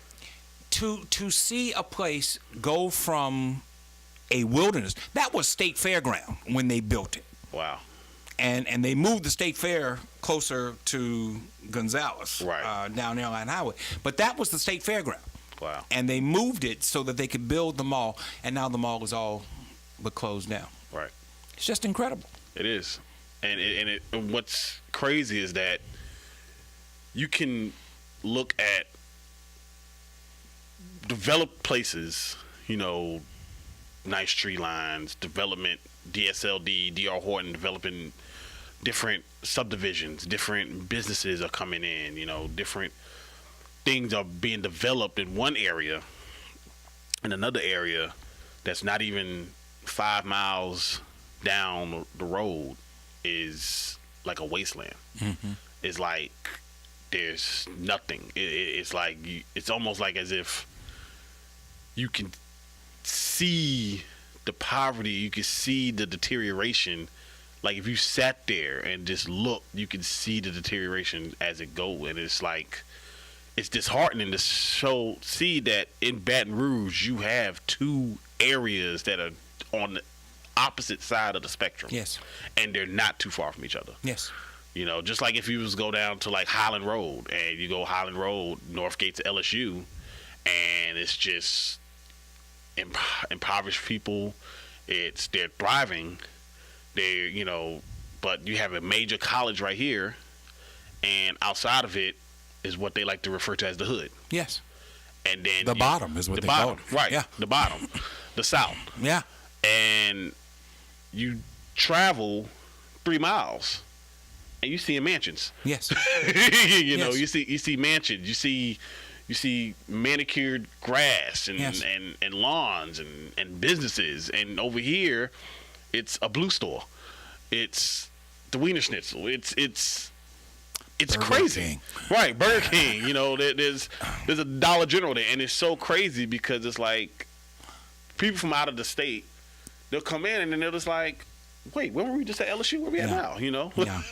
to see a place go from a wilderness, that was State Fairground when they built it. Wow. And they moved the State Fair closer to Gonzales, down Airline Highway. But that was the State Fairground. Wow. And they moved it so that they could build the mall, and now the mall is all but closed down. Right. It's just incredible. It is. And what's crazy is that you can look at developed places, you know, nice tree lines, development, DSLD, D.R. Horton developing different subdivisions, different businesses are coming in, you know, different things are being developed in one area. In another area that's not even 5 miles down the road is like a wasteland. Mm-hmm. It's like there's nothing. It's like it's almost like as if you can see the poverty, you can see the deterioration. Like if you sat there and just looked, you can see the deterioration as it goes, and it's like it's disheartening to see that in Baton Rouge you have two areas that are on the opposite side of the spectrum. Yes. And they're not too far from each other. Yes. You know, just like if you was go down to like Highland Road, and you go Highland Road, Northgate to LSU, and it's just impoverished people. They're thriving. They're, you know, but you have a major college right here, and outside of it is what they like to refer to as the hood. Yes. And then the bottom is what they call it. Right. Yeah. The bottom. The South. Yeah. And you travel 3 miles and you see mansions. Yes. you know, you see mansions. You see manicured grass and lawns and businesses. And over here, it's a blue store. It's the Wiener Schnitzel. It's Burger crazy. King. Right, Burger King. You know, there's a Dollar General there, and it's so crazy because it's like people from out of the state, they'll come in and then they're just like, wait, where were we just at LSU? Where we at now? You know? Yeah.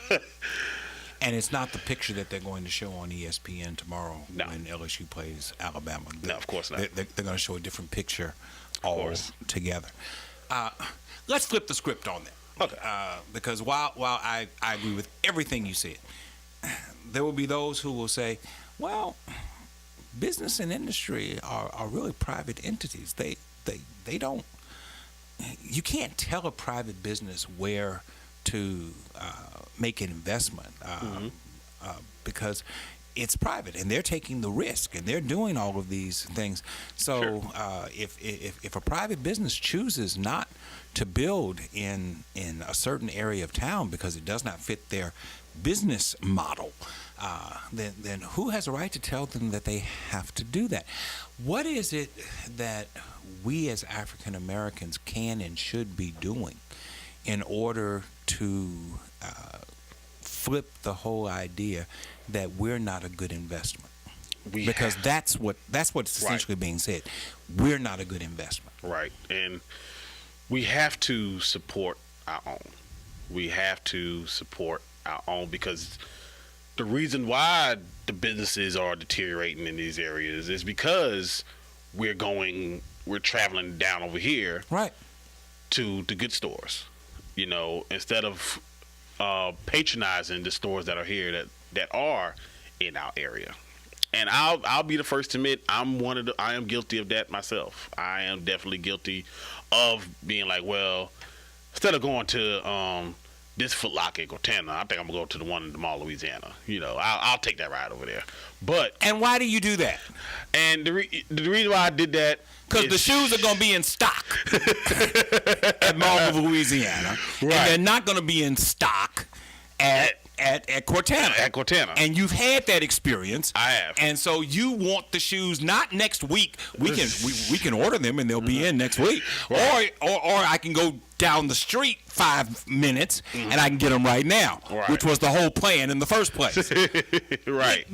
And it's not the picture that they're going to show on ESPN tomorrow when LSU plays Alabama. No, of course not. They're going to show a different picture all together. Let's flip the script on that. Okay. Because while I agree with everything you said, there will be those who will say, well, business and industry are really private entities. They don't, you can't tell a private business where to make an investment because it's private and they're taking the risk and they're doing all of these things. So if a private business chooses not to build in a certain area of town because it does not fit their business model, then who has a right to tell them that they have to do that? What is it that we as African Americans can and should be doing in order to flip the whole idea that we're not a good investment? Because that's what's essentially being said. We're not a good investment. Right. And we have to support our own. We have to support our own because the reason why the businesses are deteriorating in these areas is because we're traveling down over here to the good stores. You know, instead of patronizing the stores that are here that are in our area. And I'll be the first to admit I am guilty of that myself. I am definitely guilty of being like, well, instead of going to this Foot Locker in Cortana, I think I'm gonna go to the one in the Mall, Louisiana. You know, I'll take that ride over there. And why do you do that? And the reason why I did that, because the shoes are going to be in stock at Mall of Louisiana. Right. And they're not going to be in stock at at Cortana. At Cortana. And you've had that experience. I have. And so you want the shoes not next week. We can order them and they'll be in next week. Right. Or I can go down the street 5 minutes and I can get them right now, which was the whole plan in the first place. Right.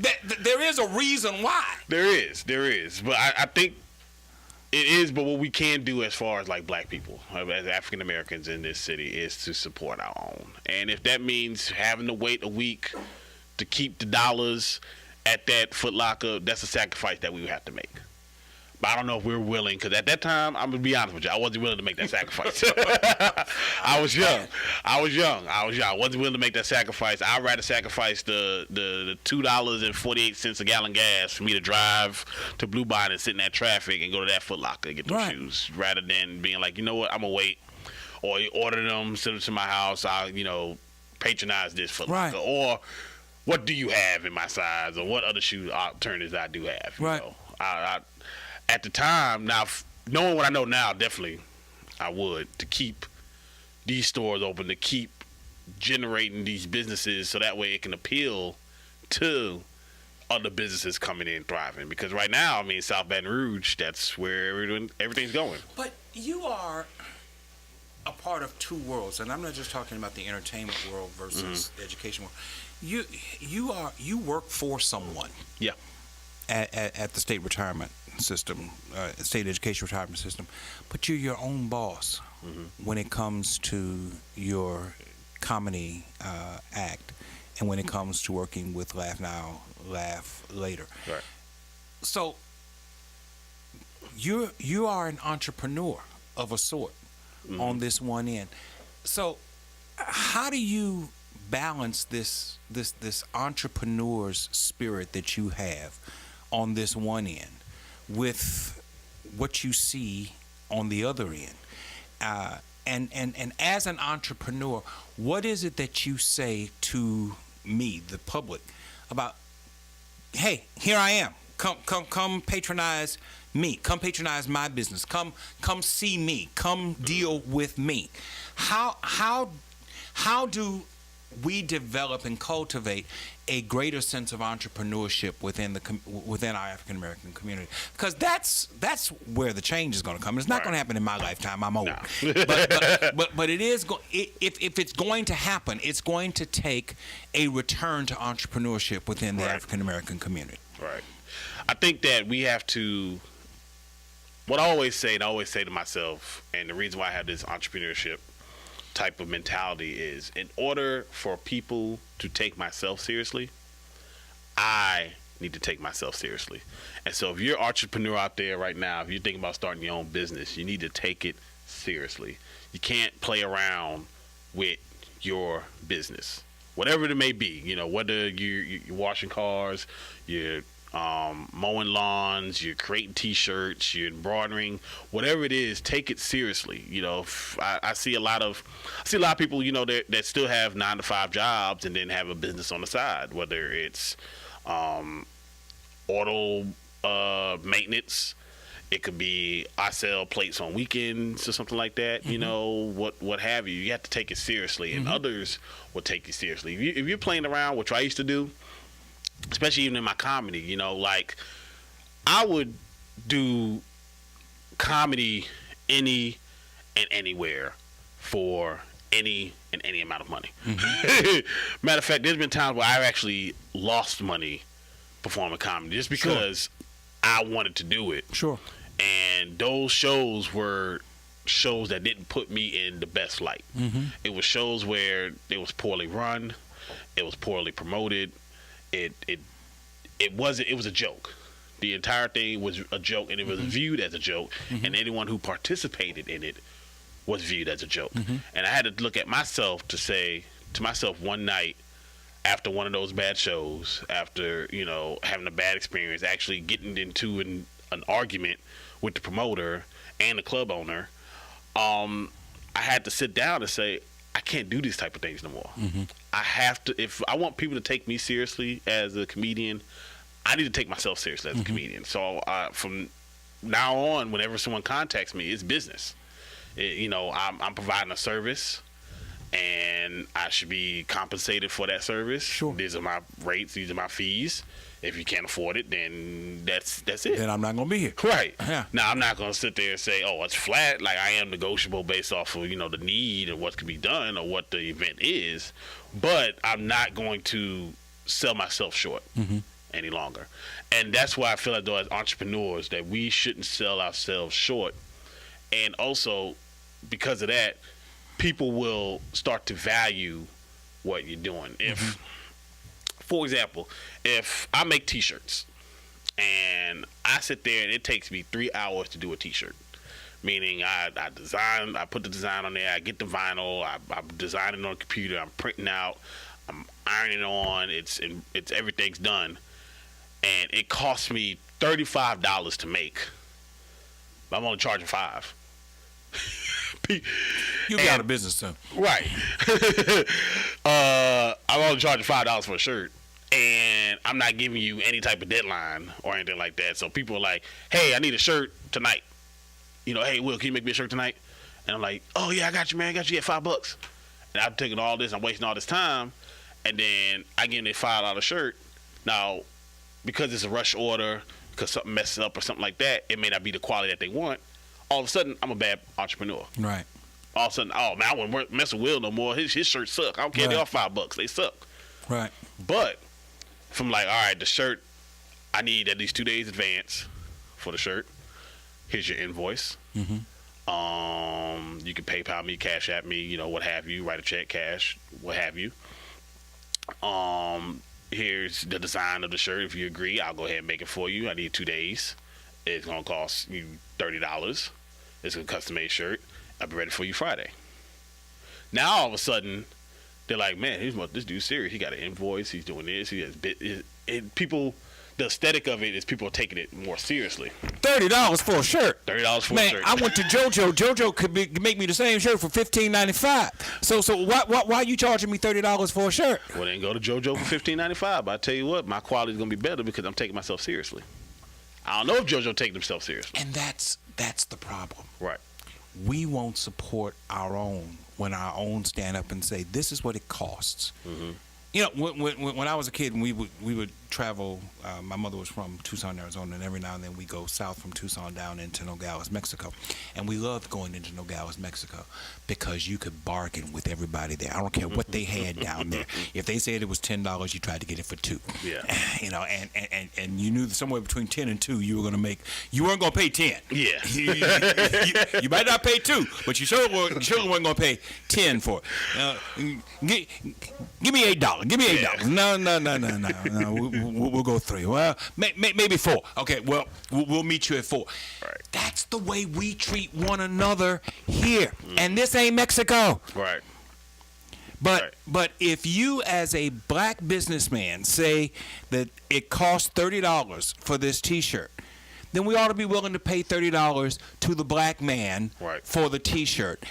There is a reason why. There is. But I think it is, but what we can do as far as like black people, as African Americans in this city, is to support our own. And if that means having to wait a week to keep the dollars at that Foot Locker, that's a sacrifice that we would have to make. But I don't know if we're willing, because at that time, I'm going to be honest with you, I wasn't willing to make that sacrifice. I was young. I wasn't willing to make that sacrifice. I'd rather sacrifice the $2.48 a gallon gas for me to drive to Blue Bond and sit in that traffic and go to that Foot Locker and get those shoes, rather than being like, you know what, I'm going to wait. Or order them, send them to my house, I'll, patronize this Foot Locker. Or what do you have in my size? Or what other shoe alternatives I do have? You know? At the time, now knowing what I know now, definitely I would, to keep these stores open, to keep generating these businesses so that way it can appeal to other businesses coming in thriving. Because right now, South Baton Rouge, that's where everything's going. But you are a part of two worlds, and I'm not just talking about the entertainment world versus the education world. You work for someone. Yeah. At the state retirement system, state education retirement system, but you're your own boss when it comes to your comedy act, and when it comes to working with Laugh Now, Laugh Later. Right. So you are an entrepreneur of a sort on this one end. So how do you balance this entrepreneur's spirit that you have on this one end with what you see on the other end? And as an entrepreneur, what is it that you say to me, the public, about, hey, here I am. Come patronize me. Come patronize my business. Come see me. Come deal with me. How do we develop and cultivate a greater sense of entrepreneurship within our African American community? Because that's where the change is going to come. It's not going to happen in my lifetime. I'm old, but it is. If it's going to happen, it's going to take a return to entrepreneurship within the African American community. Right. I think that we have to. What I always say, and I always say to myself, and the reason why I have this entrepreneurship type of mentality is, in order for people to take myself seriously, I need to take myself seriously. And so if you're an entrepreneur out there right now, if you're thinking about starting your own business, you need to take it seriously. You can't play around with your business, whatever it may be. Whether you're washing cars, you're mowing lawns, you're creating t-shirts, you're embroidering, whatever it is, take it seriously. I see a lot of people, that still have 9-to-5 jobs and then have a business on the side, whether it's auto maintenance. It could be I sell plates on weekends or something like that. What have you. You have to take it seriously, and others will take you seriously. If you're playing around, which I used to do, especially even in my comedy, like I would do comedy any and anywhere for any and any amount of money. Matter of fact, there's been times where I've actually lost money performing comedy just because I wanted to do it. Sure. And those shows were shows that didn't put me in the best light. It was shows where it was poorly run, it was poorly promoted. It was a joke. The entire thing was a joke, and it was viewed as a joke, and anyone who participated in it was viewed as a joke. And I had to look at myself to say to myself one night, after one of those bad shows, after having a bad experience, actually getting into an argument with the promoter and the club owner, I had to sit down and say, I can't do these type of things no more. I have to, if I want people to take me seriously as a comedian, I need to take myself seriously as a comedian. So from now on, whenever someone contacts me, it's business. I'm providing a service, and I should be compensated for that service. Sure. These are my rates. These are my fees. If you can't afford it, then that's it. Then I'm not going to be here. Right. Yeah. Now, I'm not going to sit there and say, oh, it's flat. Like, I am negotiable based off of, the need and what can be done or what the event is. But I'm not going to sell myself short any longer. And that's why I feel like, though, as entrepreneurs, that we shouldn't sell ourselves short. And also, because of that, people will start to value what you're doing. If, for example, if I make T-shirts and I sit there and it takes me 3 hours to do a T-shirt, meaning I put the design on there, I get the vinyl, I'm designing on the computer, I'm printing out, I'm ironing on, it's everything's done, and it costs me $35 to make. I'm only charging $5. You'll be out of business soon. Right. I'm only charging $5 for a shirt, and I'm not giving you any type of deadline or anything like that. So people are like, hey, I need a shirt tonight. Hey, Will, can you make me a shirt tonight? And I'm like, oh, yeah, I got you, man. I got you at $5. And I'm taking all this, I'm wasting all this time, and then I get a $5 shirt. Now, because it's a rush order, because something messes up or something like that, it may not be the quality that they want. All of a sudden, I'm a bad entrepreneur. Right. All of a sudden, oh, man, I wouldn't mess with Will no more. His shirts suck. I don't care. They are $5. They suck. Right. But if I'm like, all right, the shirt, I need at least 2 days advance for the shirt. Here's your invoice. You can PayPal me, Cash App me, what have you. Write a check, cash, what have you. Here's the design of the shirt. If you agree, I'll go ahead and make it for you. I need 2 days. It's going to cost you $30. It's a custom-made shirt. I'll be ready for you Friday. Now, all of a sudden, they're like, man, this dude's serious. He got an invoice. He's doing this. He has people, the aesthetic of it is people are taking it more seriously. $30 for a shirt. $30 for a shirt. Man, I went to JoJo. JoJo could make me the same shirt for $15.95. So why are you charging me $30 for a shirt? Well, then go to JoJo for $15.95. But I tell you what, my quality is going to be better because I'm taking myself seriously. I don't know if JoJo take themselves seriously. And that's the problem. Right. We won't support our own when our own stand up and say, this is what it costs. When I was a kid, and we would travel. My mother was from Tucson, Arizona, and every now and then we go south from Tucson down into Nogales, Mexico. And we loved going into Nogales, Mexico, because you could bargain with everybody there. I don't care what they had down there. If they said it was $10, you tried to get it for $2. Yeah. And you knew that somewhere between 10 and 2 you were going to make. You weren't going to pay 10. Yeah. you might not pay 2, but you sure weren't going to pay 10 for it. Give me $8. Give me $8. No. We'll go 3. Well, maybe 4. Okay, well, we'll meet you at 4. Right. That's the way we treat one another here. And this ain't Mexico. Right. But if you as a black businessman say that it costs $30 for this T-shirt, then we ought to be willing to pay $30 to the black man for the T-shirt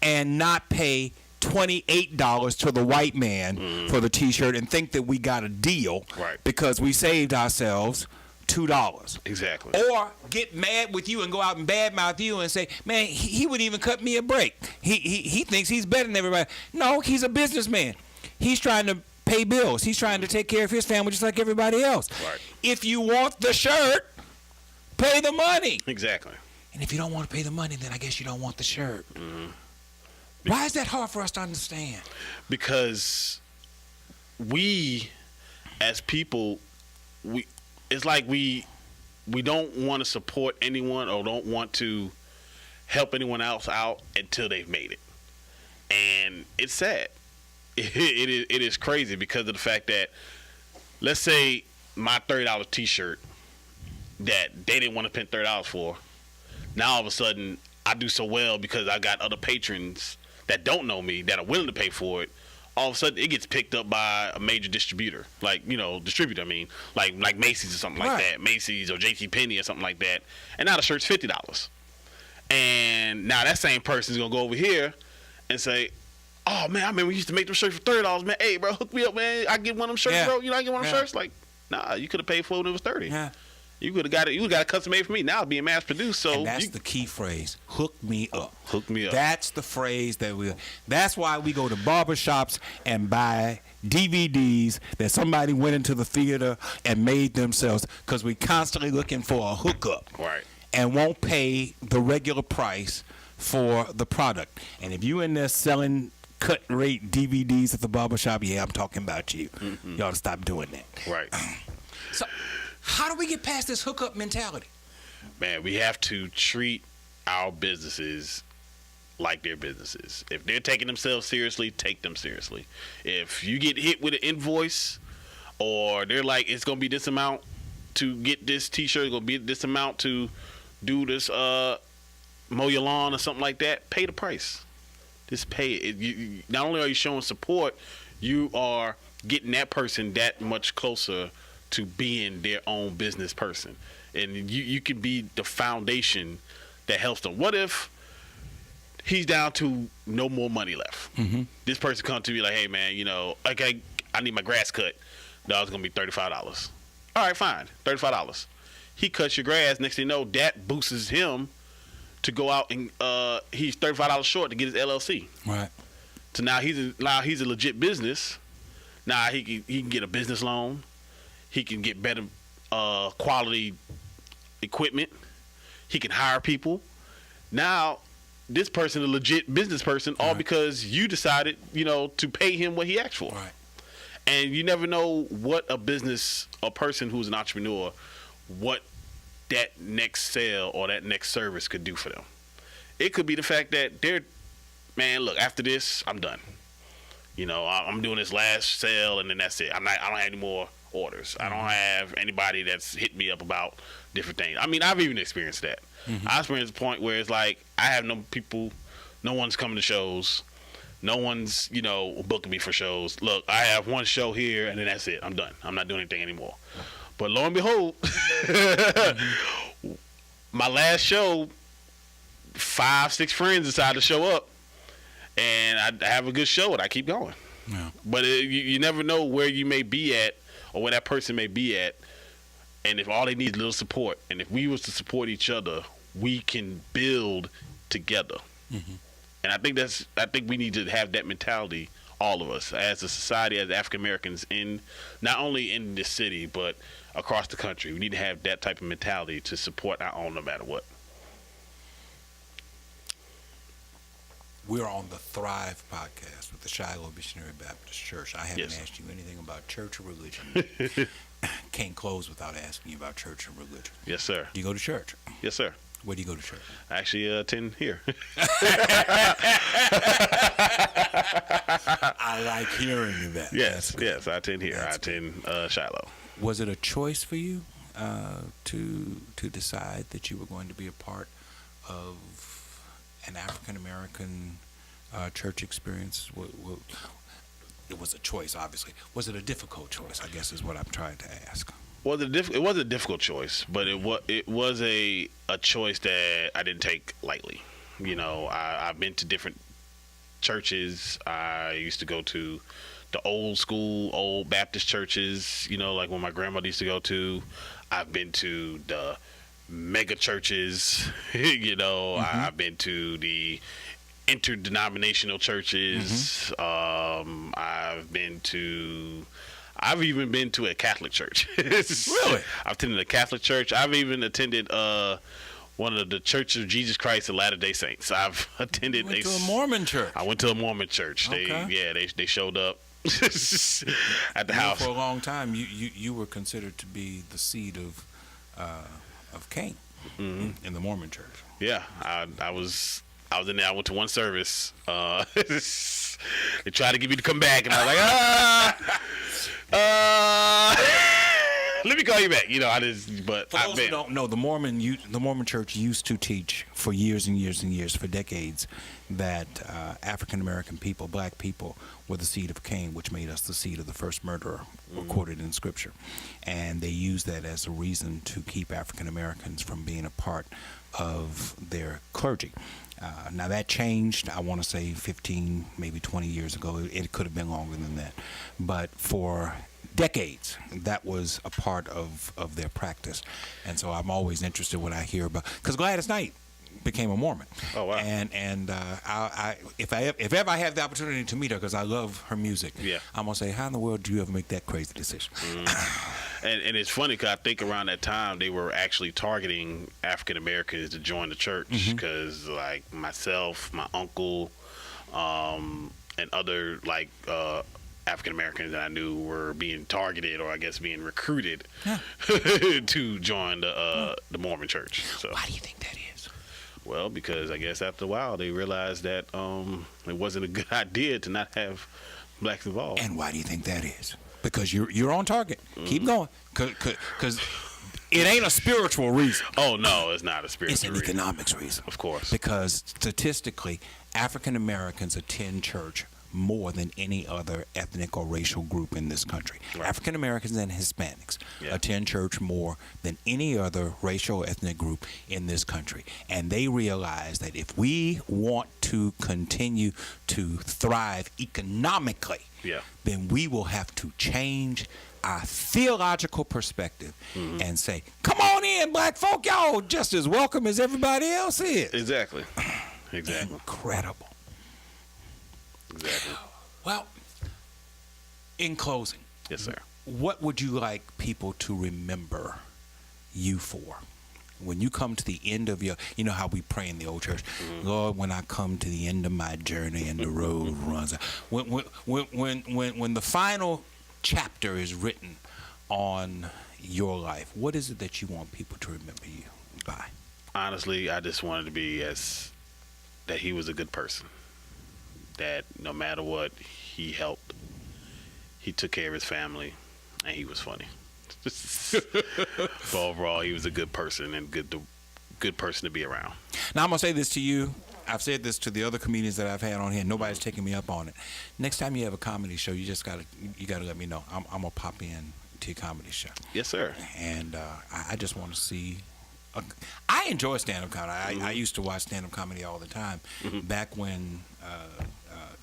and not pay $28 to the white man for the T-shirt and think that we got a deal because we saved ourselves $2. Exactly. Or get mad with you and go out and badmouth you and say, man, he wouldn't even cut me a break. He thinks he's better than everybody. No, he's a businessman. He's trying to pay bills. He's trying to take care of his family just like everybody else. Right. If you want the shirt, pay the money. Exactly. And if you don't want to pay the money, then I guess you don't want the shirt. Why is that hard for us to understand? Because we, as people, it's like we don't want to support anyone or don't want to help anyone else out until they've made it. And it's sad. It is crazy because of the fact that, let's say my $30 T-shirt that they didn't want to spend $30 for, now all of a sudden I do so well because I got other patrons that don't know me that are willing to pay for it. All of a sudden it gets picked up by a major distributor, like Macy's or something like that, Macy's or JCPenney or something like that, and now the shirt's $50. And now that same person's gonna go over here and say, oh man, I remember we used to make them shirts for $30, man. Hey bro, hook me up, man. I get one of them shirts, bro. I get one of them shirts. Like, nah, you could have paid for it when it was $30. Yeah. You could have got it. You got it custom made for me. Now it's being mass produced. So and that's the key phrase. Hook me up. Hook me up. That's the phrase that's why we go to barbershops and buy DVDs that somebody went into the theater and made themselves, because we constantly looking for a hookup. Right. And won't pay the regular price for the product. And if you in there selling cut rate DVDs at the barbershop, yeah, I'm talking about you. Mm-hmm. You ought to stop doing that. Right. So how do we get past this hookup mentality? Man, we have to treat our businesses like they're businesses. If they're taking themselves seriously, take them seriously. If you get hit with an invoice, or they're like, it's going to be this amount to get this t-shirt, it's going to be this amount to do this mow your lawn or something like that, pay the price. Just pay it. Not only are you showing support, you are getting that person that much closer to being their own business person. And you can be the foundation that helps them. What if he's down to no more money left? Mm-hmm. This person comes to me like, hey, man, okay, I need my grass cut. No, it's going to be $35. All right, fine, $35. He cuts your grass. Next thing you know, that boosts him to go out and he's $35 short to get his LLC. Right. So now he's a legit business. Now he can get a business loan. He can get better quality equipment. He can hire people. Now this person a legit business person, all because you decided, to pay him what he asked for. Right. And you never know what a person who's an entrepreneur, what that next sale or that next service could do for them. It could be the fact that look, after this, I'm done. I'm doing this last sale and then that's it. I don't have any more orders. I don't have anybody that's hit me up about different things. I mean, I've even experienced that. Mm-hmm. I experienced a point where it's like, I have no people, no one's coming to shows. No one's, booking me for shows. Look, I have one show here and then that's it. I'm done. I'm not doing anything anymore. But lo and behold, my last show, 5-6 friends decided to show up, and I have a good show, and I keep going. Yeah. But you never know where you may be at, or where that person may be at, and if all they need is a little support, and if we was to support each other, we can build together. Mm-hmm. And I think we need to have that mentality, all of us, as a society, as African Americans, in not only in this city but across the country. We need to have that type of mentality to support our own, no matter what. We're on the Thrive podcast with the Shiloh Missionary Baptist Church. I haven't asked you anything about church or religion. Can't close without asking you about church and religion. Yes, sir. Do you go to church? Yes, sir. Where do you go to church? I actually attend here. I like hearing that. Yes, I attend here. I attend Shiloh. Was it a choice for you to decide that you were going to be a part of an African American church experience? It was a choice, obviously. Was it a difficult choice, I guess is what I'm trying to ask. It was a difficult choice, but it was a choice that I didn't take lightly. I've been to different churches. I used to go to the old Baptist churches, like when my grandmother used to go to. I've been to the mega churches, Mm-hmm. I've been to the interdenominational churches. Mm-hmm. I've even been to a Catholic church. Really? I've attended a Catholic church. I've even attended one of the Church of Jesus Christ of Latter-day Saints. I've attended a Mormon church. I went to a Mormon church. Okay. They showed up at the house. For a long time, you were considered to be the seed of Cain. Mm-hmm. In the Mormon church. Yeah, I was in there. I went to one service. They tried to get me to come back, and I was like, let me call you back. But for those who don't know, the Mormon church used to teach for years and years and years, for decades, that African American people, black people, were the seed of Cain, which made us the seed of the first murderer, recorded in Scripture. And they used that as a reason to keep African Americans from being a part of their clergy. Now that changed, I want to say 15, maybe 20 years ago. It could have been longer than that. But for decades, that was a part of their practice. And so I'm always interested when I hear about, because Gladys Knight became a Mormon. Oh, wow. And if ever I have the opportunity to meet her, because I love her music, Yeah. I'm gonna say, how in the world do you ever make that crazy decision? And it's funny because I think around that time they were actually targeting African Americans to join the church because like myself, my uncle, and other like African Americans that I knew were being targeted, or I guess being recruited to join the Mormon church. So Why do you think that is? well, because I guess after a while they realized that it wasn't a good idea to not have blacks involved. And why do you think that is? Because you're on target. Keep going, because it ain't a spiritual reason. Oh no, it's not a spiritual It's an reason. economics reason. Of course. Because statistically, African Americans attend church more than any other ethnic or racial group in this country. Right. African Americans and Hispanics attend church more than any other racial or ethnic group in this country. And they realize that if we want to continue to thrive economically, then we will have to change our theological perspective and say, come on in, black folk, y'all just as welcome as everybody else is. Exactly. Incredible. Exactly. Well, in closing, Yes, sir. what would you like people to remember you for? When you come to the end of your, you know how we pray in the old church, Lord, when I come to the end of my journey and the road runs out. When the final chapter is written on your life, what is it that you want people to remember you by? Honestly, I just wanted to be that he was a good person. That no matter what, he helped. He took care of his family, and he was funny. But overall, he was a good person and good person to be around. Now I'm gonna say this to you. I've said this to the other comedians that I've had on here. Nobody's taking me up on it. Next time you have a comedy show, you just gotta let me know. I'm gonna pop in to your comedy show. Yes, sir. And I just want to see. I enjoy stand-up comedy. I used to watch stand-up comedy all the time back when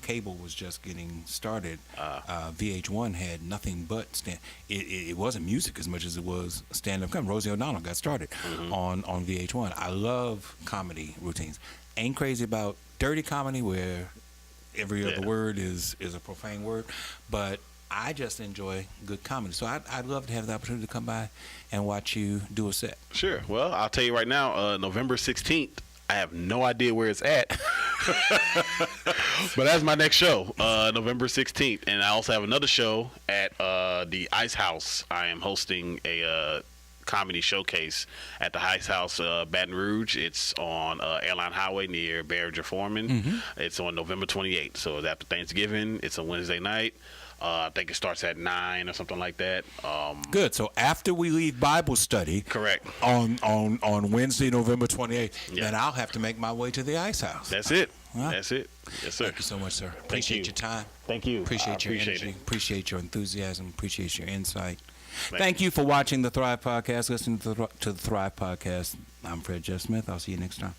cable was just getting started. VH1 had nothing but it wasn't music as much as it was stand-up comedy. Rosie O'Donnell got started on VH1. I love comedy routines. Ain't crazy about dirty comedy where every other word is a profane word, but I just enjoy good comedy. So I'd love to have the opportunity to come by and watch you do a set. Sure. Well, I'll tell you right now, November 16th, I have no idea where it's at. But that's my next show, November 16th. And I also have another show at the Ice House. I am hosting a comedy showcase at the Ice House, Baton Rouge. It's on Airline Highway near Barringer Foreman. It's on November 28th. So it's after Thanksgiving. It's a Wednesday night. I think it starts at 9 or something like that. Good. So after we leave Bible study, Correct. on Wednesday, November 28th, then I'll have to make my way to the Ice House. That's it. Huh? That's it. Yes, sir. Thank you so much, sir. Appreciate your time. Thank you. Appreciate your appreciate energy. it. Appreciate your enthusiasm. Appreciate your insight. Thank you for watching the Thrive Podcast. Listening to the Thrive Podcast. I'm Fred Jeff Smith. I'll see you next time.